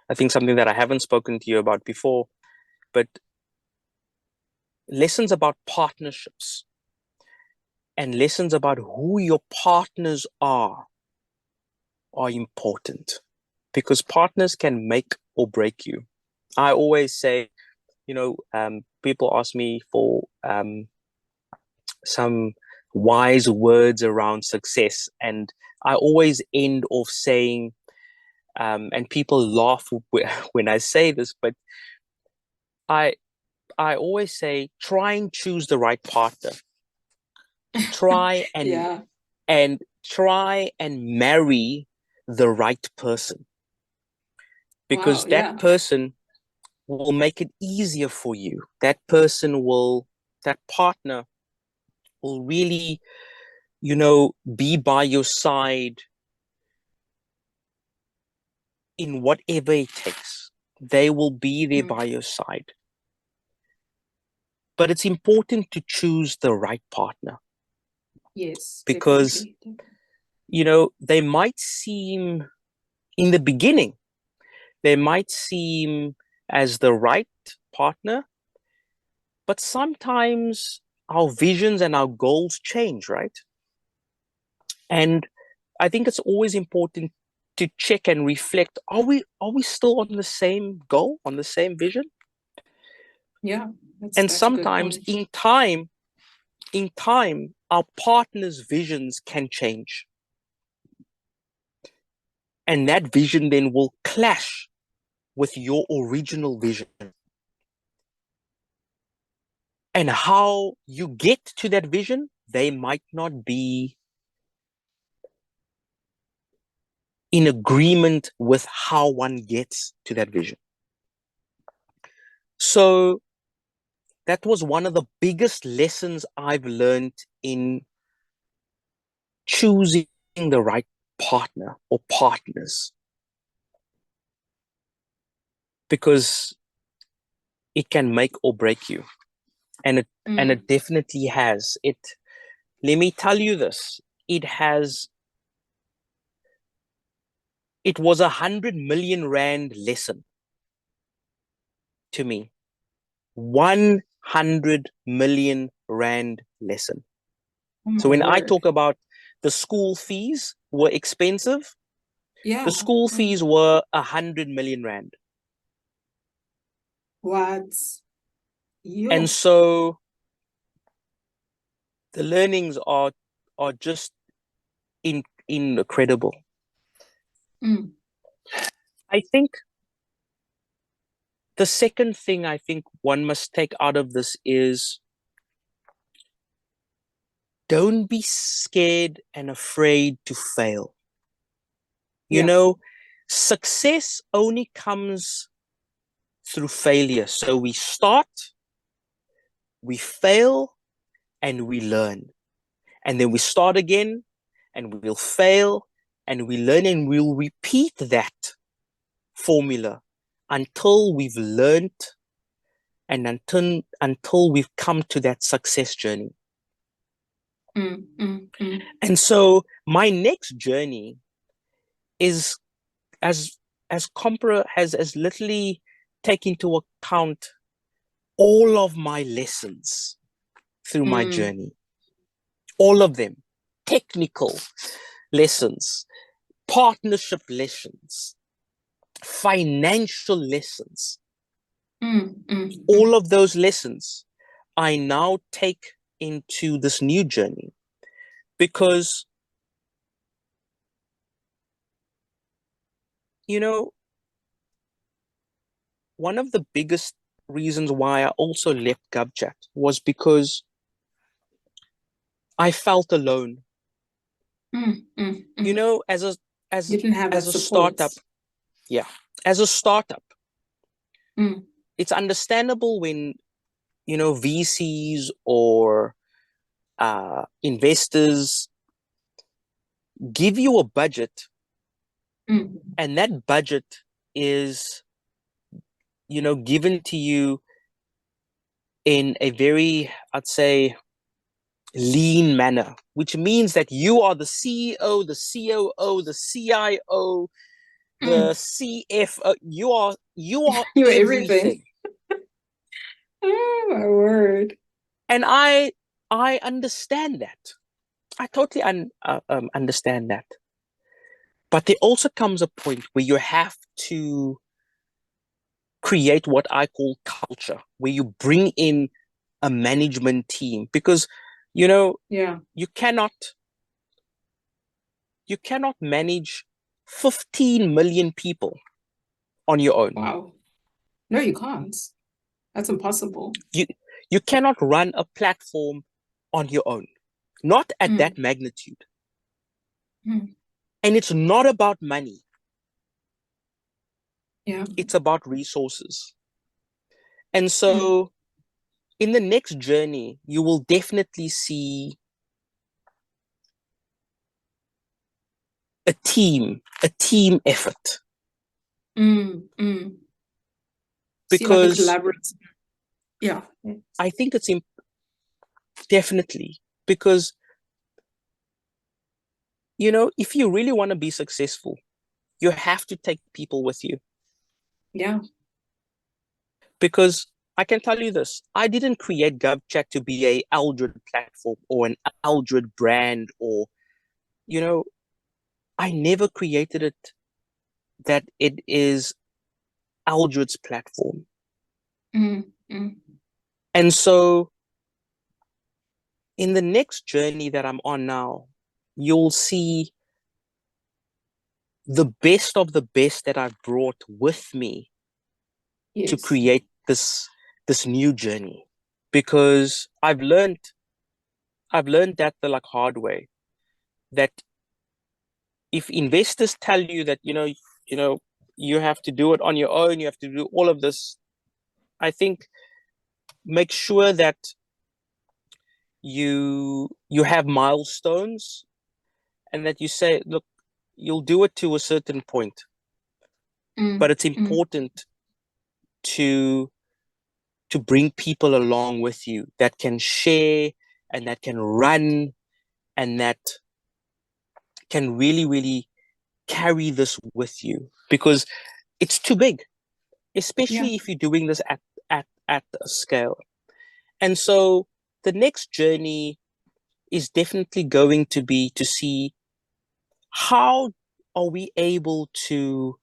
I think something that I haven't spoken to you about before, but lessons about partnerships and lessons about who your partners are important, because partners can make or break you. I always say, people ask me for some wise words around success, and I always end off saying, and people laugh when I say this, but I always say, try and choose the right partner. Try and and try and marry the right person, because that person will make it easier for you. That partner will really, be by your side in whatever it takes. They will be there by your side. But it's important to choose the right partner. Yes. Because, they might seem, in the beginning, they might seem as the right partner, but sometimes our visions and our goals change, right? And I think it's always important to check and reflect, are we still on the same goal, on the same vision? Yeah. And sometimes in time, our partner's visions can change. And that vision then will clash with your original vision. And how you get to that vision, they might not be in agreement with how one gets to that vision. So that was one of the biggest lessons I've learned in choosing the right partner or partners, because it can make or break you. And it definitely has. Let me tell you this, it was 100 million rand lesson to me. 100 million rand lesson. So when I talk about the school fees were expensive, Yeah. The school fees were 100 million rand. What? And so the learnings are just incredible. I think the second thing I think one must take out of this is don't be scared and afraid to fail. You know, success only comes through failure. So we start, we fail, and we learn. And then we start again, and we'll fail, and we learn, and we'll repeat that formula until we've learned and until we've come to that success journey. And so my next journey is as Compra has literally taken into account all of my lessons through my journey. All of them. Technical lessons, partnership lessons, financial lessons. All of those lessons I now take into this new journey because, you know, one of the biggest reasons why I also left GovChat was because I felt alone. You know, as a startup, as a startup, it's understandable when, you know, VCs or investors give you a budget, and that budget is, you know, given to you in a very, I'd say, lean manner, which means that you are the CEO, the COO, the CIO, the CFO. You are You're everything. Oh my word! And I understand that. I totally understand that. But there also comes a point where you have to create what I call culture, where you bring in a management team, because, you know, you cannot manage 15 million people on your own. Wow. No, you can't. That's impossible. You cannot run a platform on your own, not at that magnitude. And it's not about money. It's about resources. And so in the next journey, you will definitely see a team effort. Because like a collaborative. I think it's definitely, because, you know, if you really want to be successful, you have to take people with you. Because I can tell you this, I didn't create GovChat to be a Eldrid platform or an Eldrid brand, or, you know, I never created it that it is Eldrid's platform. And so in the next journey that I'm on now, you'll see the best of the best that I've brought with me to create this new journey. Because I've learned that the like hard way, that if investors tell you that, you know, you have to do it on your own, you have to do all of this, I think make sure that you have milestones, and that you say, look, you'll do it to a certain point, but it's important to bring people along with you that can share and that can run and that can really, really carry this with you, because it's too big, especially if you're doing this at a scale. And so the next journey is definitely going to be to see how are we able to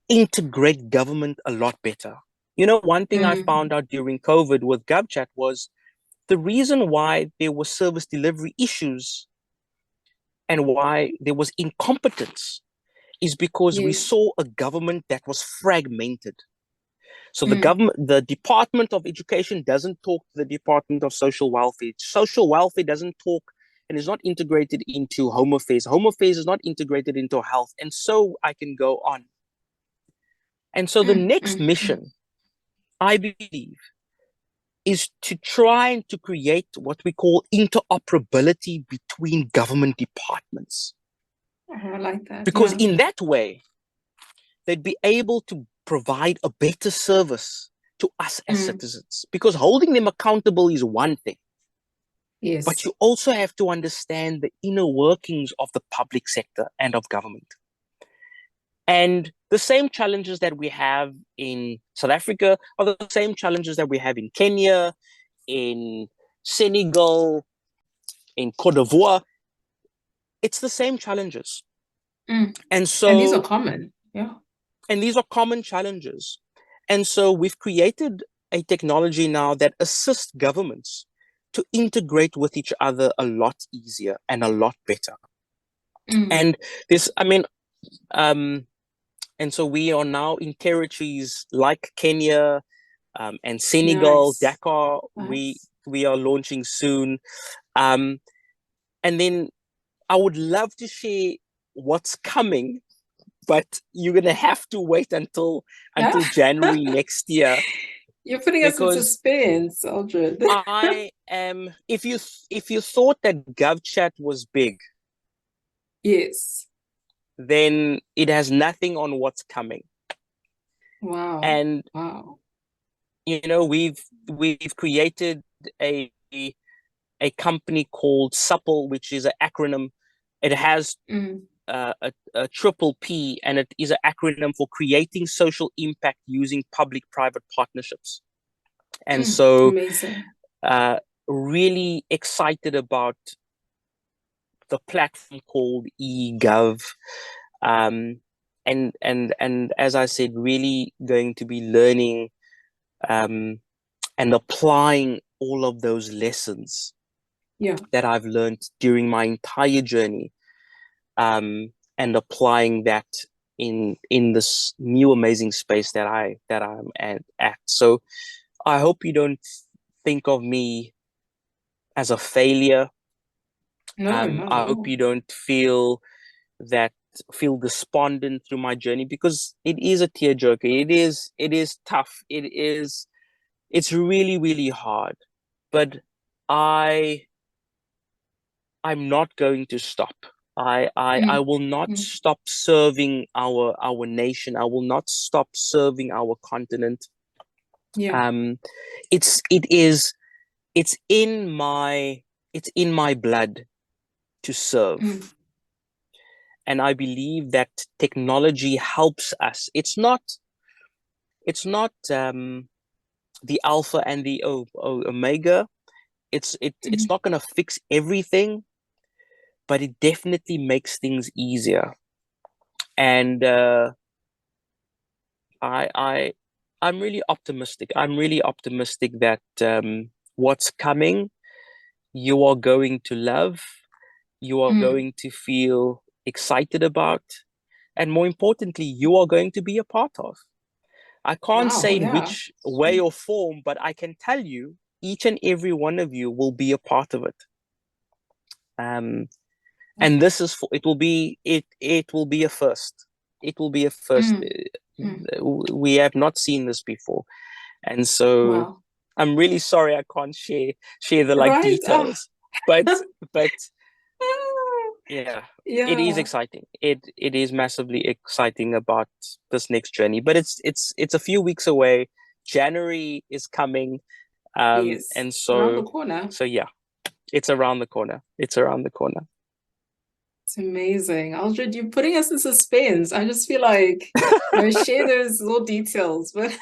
integrate government a lot better? You know, one thing I found out during COVID with GovChat was the reason why there were service delivery issues and why there was incompetence is because we Yes. saw a government that was fragmented. So the Department of Education doesn't talk to the Department of Social Welfare. Social welfare doesn't talk and is not integrated into Home Affairs. Home Affairs is not integrated into health. And so I can go on. And so the next mission, I believe, is to try and to create what we call interoperability between government departments. I like that. Because Yeah. in that way, they'd be able to provide a better service to us as citizens. Because holding them accountable is one thing. Yes. But you also have to understand the inner workings of the public sector and of government. And the same challenges that we have in South Africa are the same challenges that we have in Kenya, in Senegal, in Cote d'Ivoire. It's the same challenges. And so, and these are common. Yeah. And these are common challenges. And so we've created a technology now that assists governments to integrate with each other a lot easier and a lot better. And this, and so we are now in territories like Kenya and Senegal, Nice. Dakar. Nice. We are launching soon. And then I would love to share what's coming, but you're going to have to wait until January next year. You're putting us in suspense, Eldrid. I am, if you thought that GovChat was big, yes, then it has nothing on what's coming. Wow. And wow. You know, we've created a company called Supple, which is an acronym. It has a triple P, and it is an acronym for creating social impact using public-private partnerships. And so, amazing. Really excited about the platform called eGov. And as I said, really going to be learning and applying all of those lessons that I've learned during my entire journey, and applying that in this new amazing space that I'm at. So I hope you don't think of me as a failure. No, I hope you don't feel despondent through my journey, because it is a tearjerker. It is tough. It's really, really hard, but I'm not going to stop. I will not stop serving our nation. I will not stop serving our continent. It's in my blood to serve. And I believe that technology helps us. It's not the alpha and the omega. It's not going to fix everything, but it definitely makes things easier. And I'm really optimistic. I'm really optimistic that what's coming, you are going to love, you are going to feel excited about, and more importantly, you are going to be a part of. I can't say in which way or form, but I can tell you each and every one of you will be a part of it. And this is it will be a first. It will be a first. We have not seen this before. And so I'm really sorry I can't share the details. But yeah, it is exciting. It is massively exciting about this next journey. But it's a few weeks away. January is coming. And so around the corner. So yeah, it's around the corner. It's around the corner. It's amazing. Eldrid, you're putting us in suspense. I just feel like share those little details, but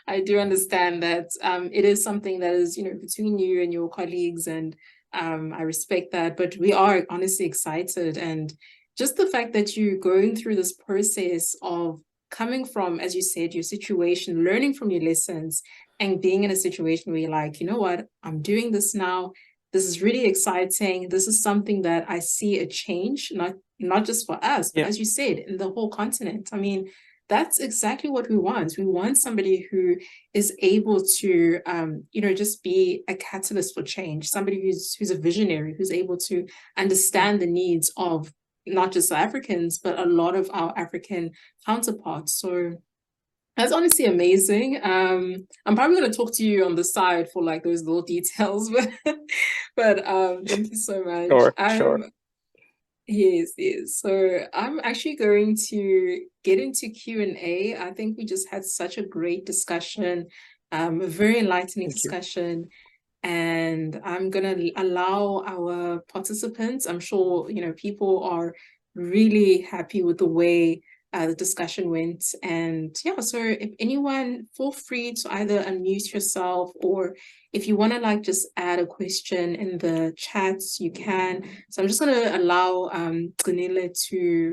I do understand that it is something that is, between you and your colleagues, and I respect that. But we are honestly excited, and just the fact that you're going through this process of coming from, as you said, your situation, learning from your lessons, and being in a situation where you're like, you know what, I'm doing this now. This is really exciting. This is something that I see a change, not just for us, but as you said, in the whole continent. I mean, that's exactly what we want. We want somebody who is able to, just be a catalyst for change, somebody who's a visionary, who's able to understand the needs of not just Africans, but a lot of our African counterparts. So that's honestly amazing. I'm probably going to talk to you on the side for like those little details, but thank you so much. Sure. Yes. So I'm actually going to get into Q&A. I think we just had such a great discussion, a very enlightening discussion. And I'm going to allow our participants, I'm sure, people are really happy with the way the discussion went. And yeah, so if anyone, feel free to either unmute yourself, or if you want to like just add a question in the chats, you can. So I'm just going to allow Glenile,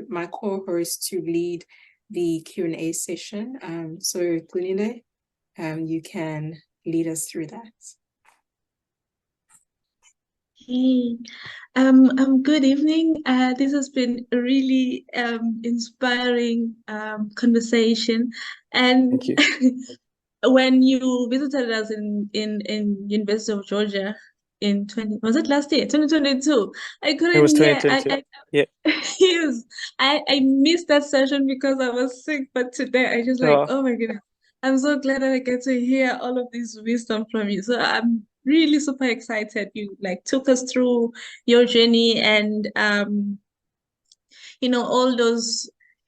my co-host, to lead the Q&A session. So Glenile, you can lead us through that. Hey, good evening. This has been a really inspiring conversation. And when you visited us in University of Georgia in was it last year, 2022? I couldn't It was hear. 2022. Yeah. Yes, I missed that session because I was sick. But today I just like, oh my goodness, I'm so glad that I get to hear all of this wisdom from you. So I'm really super excited. You like took us through your journey and all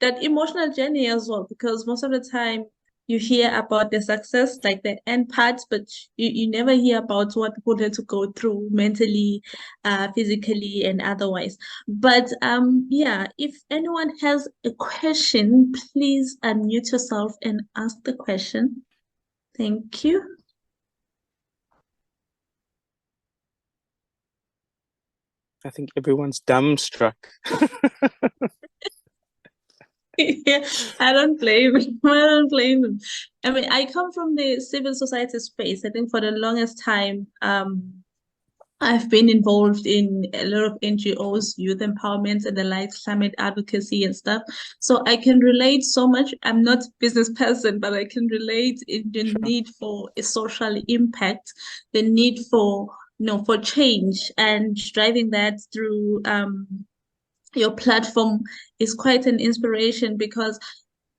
that emotional journey as well, because most of the time you hear about the success, like the end parts, but you never hear about what people had to go through mentally, physically, and otherwise. But yeah, if anyone has a question, please unmute yourself and ask the question. Thank you. I think everyone's dumbstruck. Yeah, I don't blame them. I don't blame them. I mean, I come from the civil society space. I think for the longest time, I've been involved in a lot of NGOs, youth empowerment and the like, climate advocacy and stuff. So I can relate so much. I'm not a business person, but I can relate in the need for a social impact, the need for for change, and driving that through your platform is quite an inspiration, because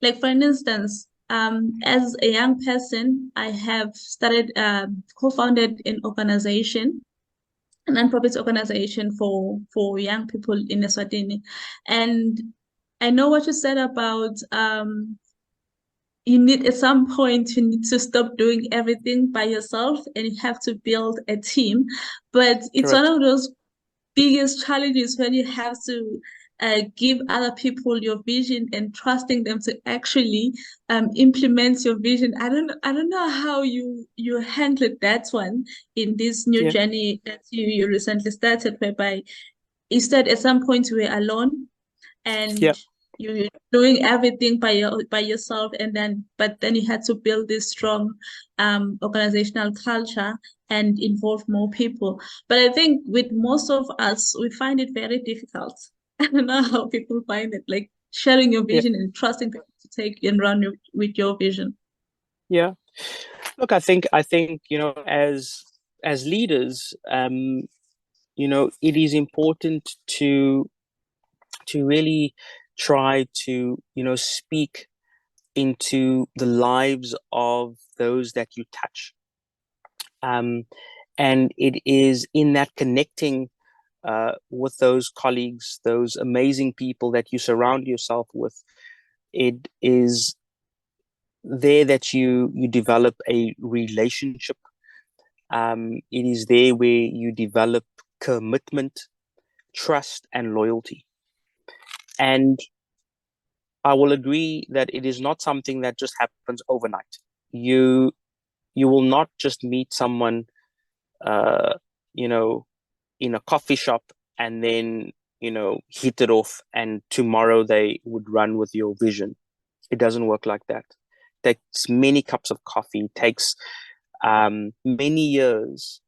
like for instance, as a young person, I have started co-founded an organization, a non-profit organization for young people in Eswatini. And I know what you said about you need, at some point, you need to stop doing everything by yourself and you have to build a team. But it's one of those biggest challenges when you have to give other people your vision and trusting them to actually implement your vision. I don't know how you handled that one in this new journey that you recently started, whereby you said at some point you were alone and you're doing everything by yourself, but then you had to build this strong organizational culture and involve more people. But I think with most of us, we find it very difficult. I don't know how people find it, like sharing your vision and trusting people to take and run with your vision. Yeah. Look, I think as leaders, it is important to really try to speak into the lives of those that you touch, and it is in that connecting with those colleagues, those amazing people that you surround yourself with, it is there that you develop a relationship. It is there where you develop commitment, trust, and loyalty. And I will agree that it is not something that just happens overnight. You will not just meet someone, in a coffee shop and then hit it off and tomorrow they would run with your vision. It doesn't work like that. It takes many cups of coffee, it takes many years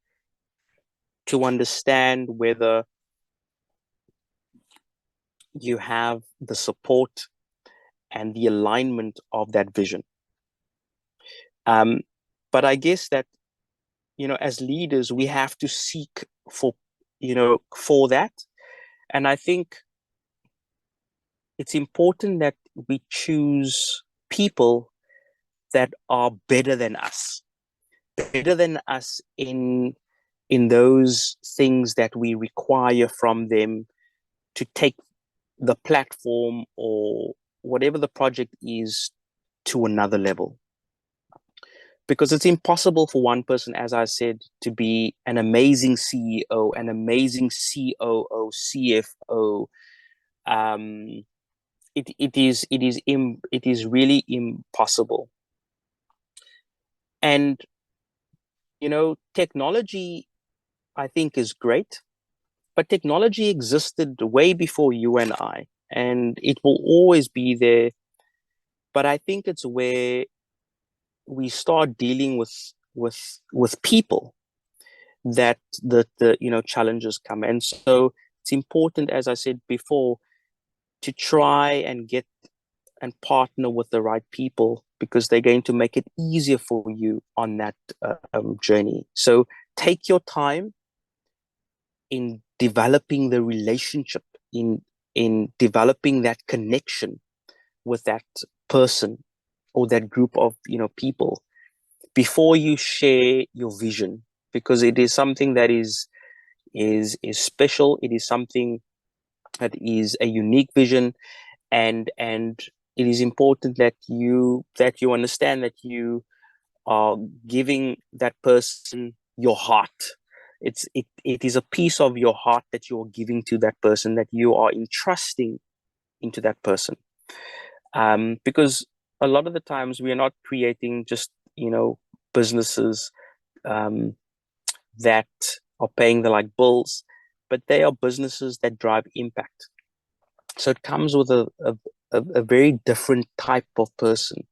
to understand whether you have the support and the alignment of that vision. But I guess that, as leaders, we have to seek for that. And I think it's important that we choose people that are better than us in those things that we require from them to take the platform or whatever the project is to another level. Because it's impossible for one person, as I said, to be an amazing CEO, an amazing COO, CFO. It is really impossible. And technology, I think, is great, but technology existed way before you and I, and it will always be there. But I think it's where we start dealing with people that the challenges come. And so it's important, as I said before, to try and get and partner with the right people, because they're going to make it easier for you on that journey. So take your time in developing the relationship, in developing that connection with that person or that group of people before you share your vision, because it is something that is special. It is something that is a unique vision, and it is important that you understand that you are giving that person your heart. It is a piece of your heart that you are giving to that person, that you are entrusting into that person. Because a lot of the times we are not creating just businesses that are paying the bills, but they are businesses that drive impact. So it comes with a very different type of person.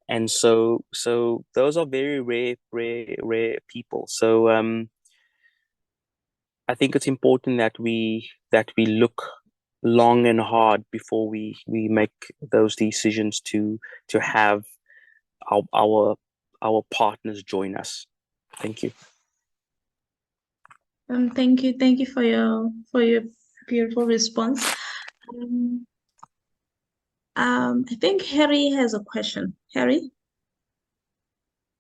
And so those are very rare people. So I think it's important that we look long and hard before we make those decisions to have our partners join us. Thank you. Thank you for your beautiful response. I think Harry has a question. Harry?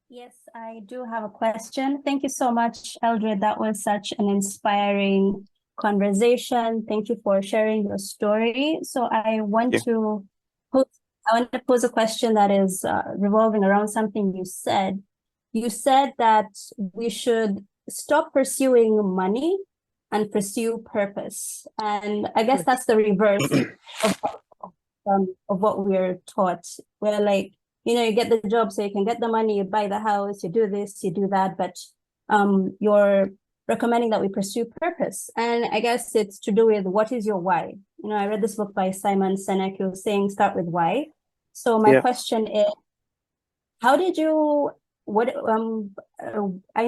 Yes, I do have a question. Thank you so much, Eldrid. That was such an inspiring conversation. Thank you for sharing your story. So I want to pose a question that is revolving around something you said. You said that we should stop pursuing money and pursue purpose. And I guess that's the reverse of what we're taught. We're like, you get the job so you can get the money, you buy the house, you do this, you do that, but you're recommending that we pursue purpose. And I guess it's to do with what is your why. I read this book by Simon Sinek, who was saying start with why. So my question is, how did you, I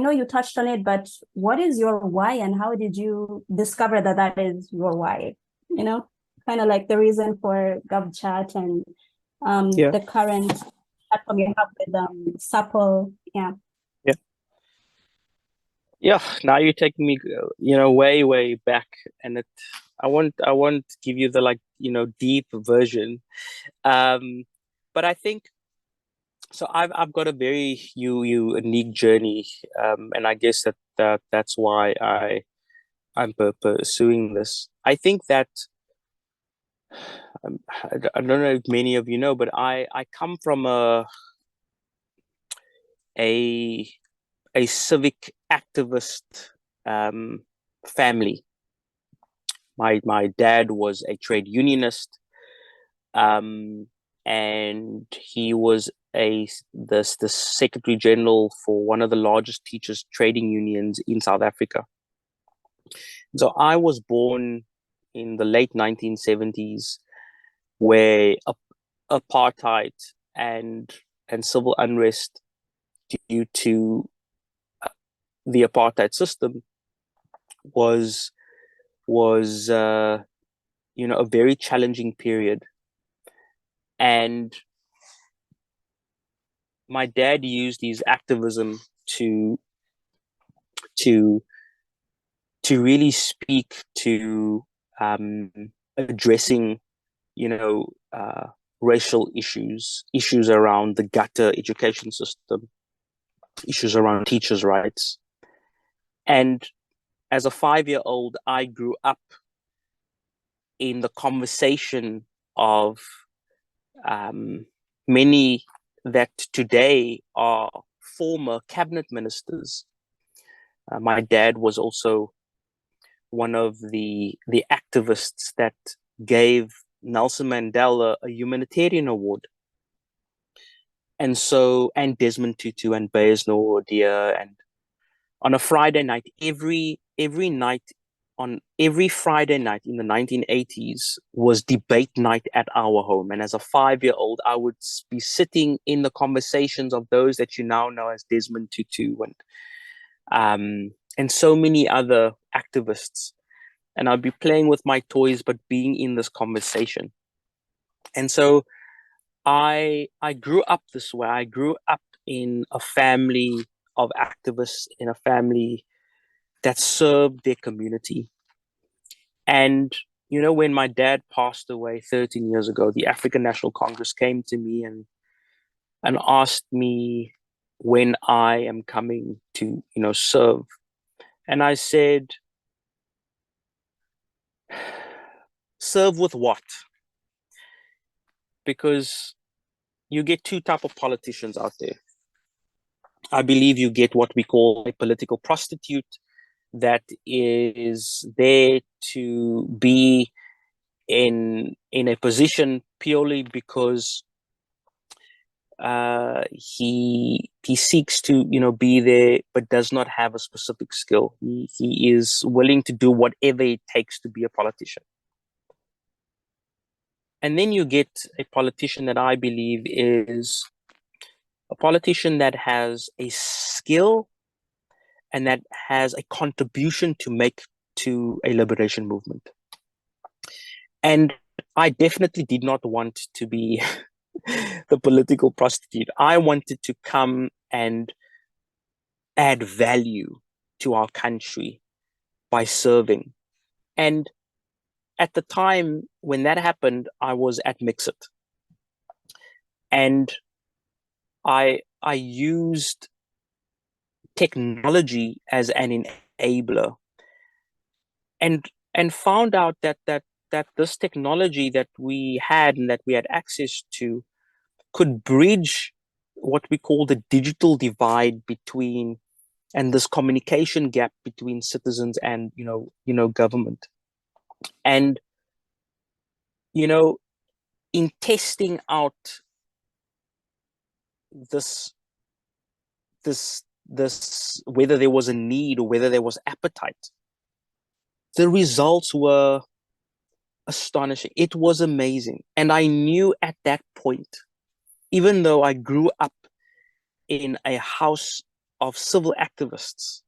know you touched on it, but what is your why and how did you discover that that is your why? Kind of like the reason for GovChat and the current platform you have with Supple. Now you're taking me way back, and I won't give you the deep version, but I think so. I've got a very unique journey, and I guess that's why I'm pursuing this. I think that I don't know if many of you know, but I come from a civic activist family. My dad was a trade unionist, and he was the Secretary General for one of the largest teachers trading unions in South Africa. So I was born in the late 1970s, where apartheid and civil unrest due to the apartheid system was a very challenging period. And my dad used his activism to really speak to addressing, racial issues around the gutter education system, issues around teachers' rights. And as a 5-year-old, I grew up in the conversation of many that today are former cabinet ministers. My dad was also one of the activists that gave Nelson Mandela a humanitarian award. And Desmond Tutu and Beyers Naudé, and on a Friday night, every Friday night in the 1980s was debate night at our home. And as a 5-year-old, I would be sitting in the conversations of those that you now know as Desmond Tutu and so many other activists. And I'd be playing with my toys, but being in this conversation. And so I grew up this way. I grew up in a family of activists, in a family that served their community. And, when my dad passed away 13 years ago, the African National Congress came to me and asked me when I am coming to, serve. And I said, serve with what? Because you get two types of politicians out there. I believe you get what we call a political prostitute that is there to be in a position purely because he seeks to be there, but does not have a specific skill. He is willing to do whatever it takes to be a politician. And then you get a politician that I believe is a politician that has a skill and that has a contribution to make to a liberation movement. And I definitely did not want to be the political prostitute. I wanted to come and add value to our country by serving. And at the time when that happened, I was at Mixit. And I used technology as an enabler and found out that this technology that we had and that we had access to could bridge what we call the digital divide between, and this communication gap between citizens and government. And in testing out this whether there was a need or whether there was appetite, the results were astonishing. It was amazing. And I knew at that point, even though I grew up in a house of civil activists,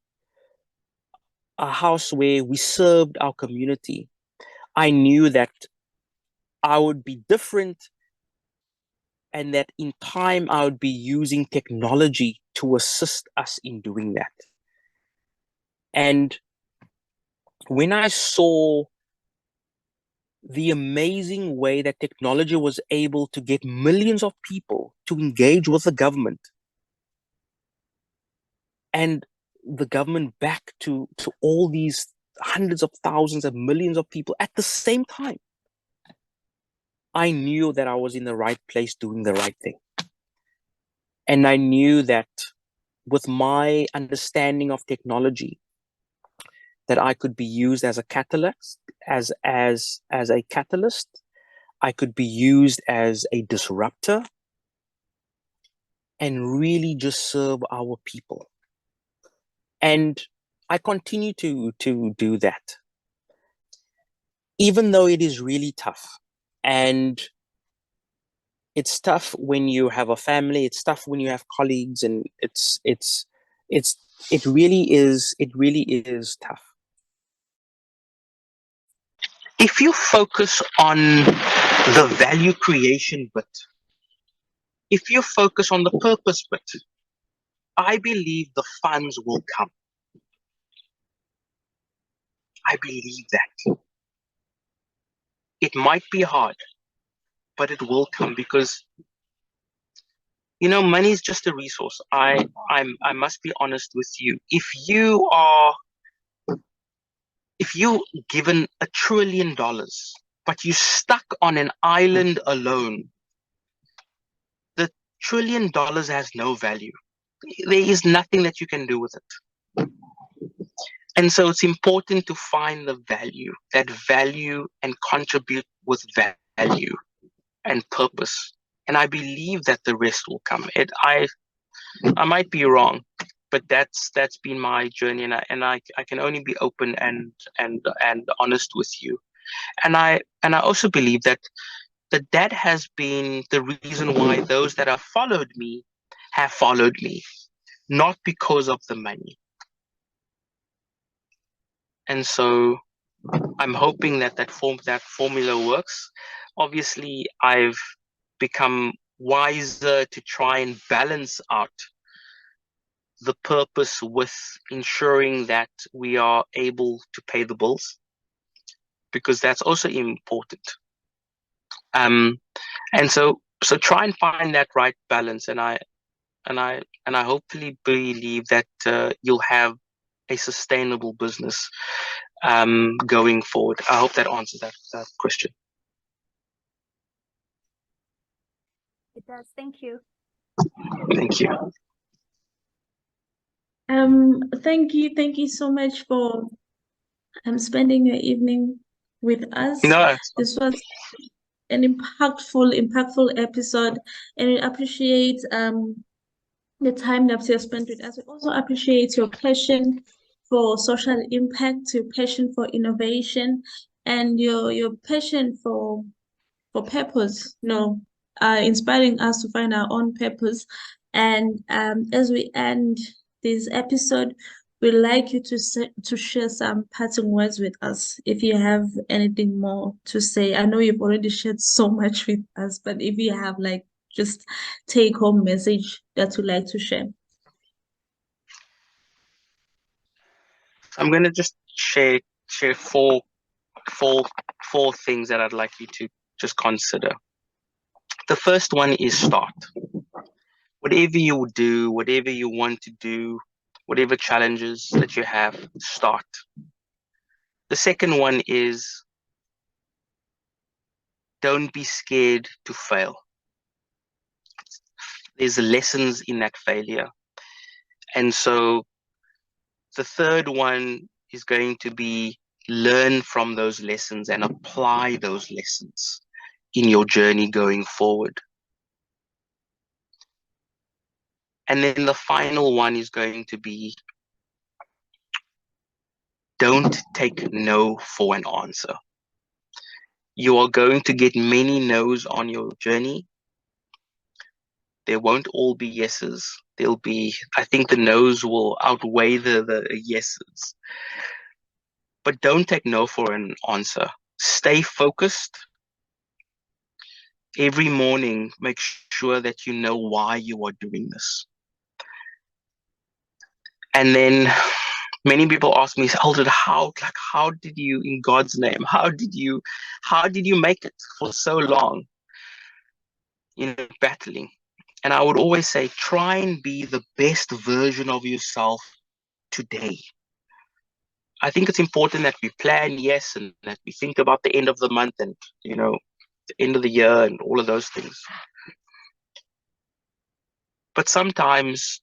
a house where we served our community, I knew that I would be different and that in time I would be using technology to assist us in doing that. And when I saw the amazing way that technology was able to get millions of people to engage with the government and the government back to all these hundreds of thousands of millions of people at the same time, I knew that I was in the right place doing the right thing. And I knew that with my understanding of technology, that I could be used as a catalyst, as a catalyst. I could be used as a disruptor and really just serve our people. And I continue to do that. even though it is really tough, and it's tough when you have a family, it's tough when you have colleagues, and it really is tough. If you focus on the value creation bit, if you focus on the purpose bit, I believe the funds will come. I believe that. It might be hard, but it will come, because money is just a resource. I must be honest with you. If you given $1 trillion, but you stuck on an island alone, the $1 trillion has no value. There is nothing that you can do with it. And so it's important to find that value and contribute with value and purpose. And I believe that the rest will come. I might be wrong, but that's been my journey, and I can only be open and honest with you. And I also believe that has been the reason why those that have followed me, not because of the money. And so I'm hoping that formula works. Obviously, I've become wiser to try and balance out the purpose with ensuring that we are able to pay the bills, because that's also important. And so try and find that right balance, and I hopefully believe that you'll have a sustainable business going forward. I hope that answers that question. It does. Thank you. Thank you. Thank you so much for spending your evening with us. No, This was an impactful episode, and we appreciate the time that you have spent with us. We also appreciate your passion for social impact, your passion for innovation, and your passion for purpose, inspiring us to find our own purpose. And as we end this episode, we'd like you to share some parting words with us, if you have anything more to say. I know you've already shared so much with us, but if you have just take-home message that you'd like to share. I'm going to just share four things that I'd like you to just consider. The first one is start. Whatever you do, whatever you want to do, whatever challenges that you have, start. The second one is don't be scared to fail. There's lessons in that failure. And so the third one is going to be learn from those lessons and apply those lessons in your journey going forward. And then the final one is going to be don't take no for an answer. You are going to get many no's on your journey. There won't all be yeses. I think the no's will outweigh the yeses. But don't take no for an answer. Stay focused. Every morning, make sure that you know why you are doing this. And then many people ask me, Eldrid, how did you, in God's name, how did you make it for so long, battling? And I would always say, try and be the best version of yourself today. I think it's important that we plan, yes, and that we think about the end of the month and, the end of the year and all of those things. But sometimes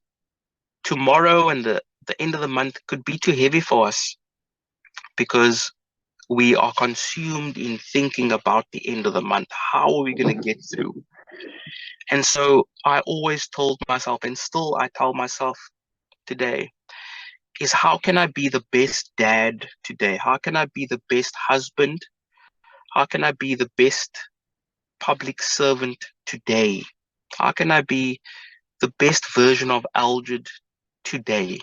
tomorrow and the end of the month could be too heavy for us, because we are consumed in thinking about the end of the month. How are we going to get through? And so I always told myself, and still I tell myself today, is how can I be the best dad today? How can I be the best husband How can I be the best public servant today? How can I be the best version of Eldrid today?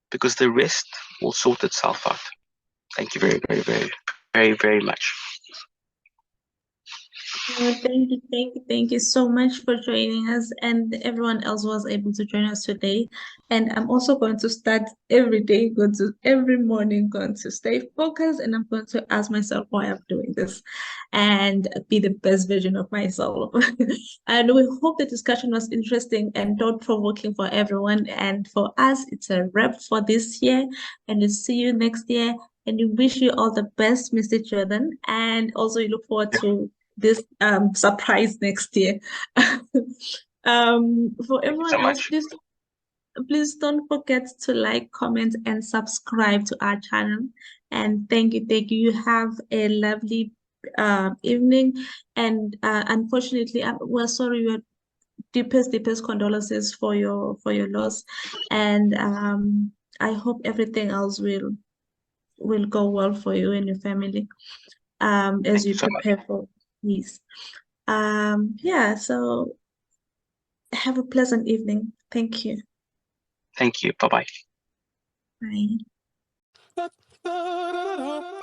Because the rest will sort itself out. Thank you very, very, very, very, very much. Thank you so much for joining us, and everyone else was able to join us today. And I'm also going to start every morning, going to stay focused, and I'm going to ask myself why I'm doing this and be the best version of myself. And we hope the discussion was interesting and thought-provoking for everyone. And for us, it's a wrap for this year, and we'll see you next year. And we wish you all the best, Mr. Jordan, and also we look forward to this surprise next year. For everyone else, please don't forget to like, comment, and subscribe to our channel. And thank you. You have a lovely evening. And unfortunately, we're sorry. We're deepest condolences for your loss. And I hope everything else will go well for you and your family as you prepare for peace. Yeah, so have a pleasant evening. Thank you. Thank you. Bye-bye. Bye.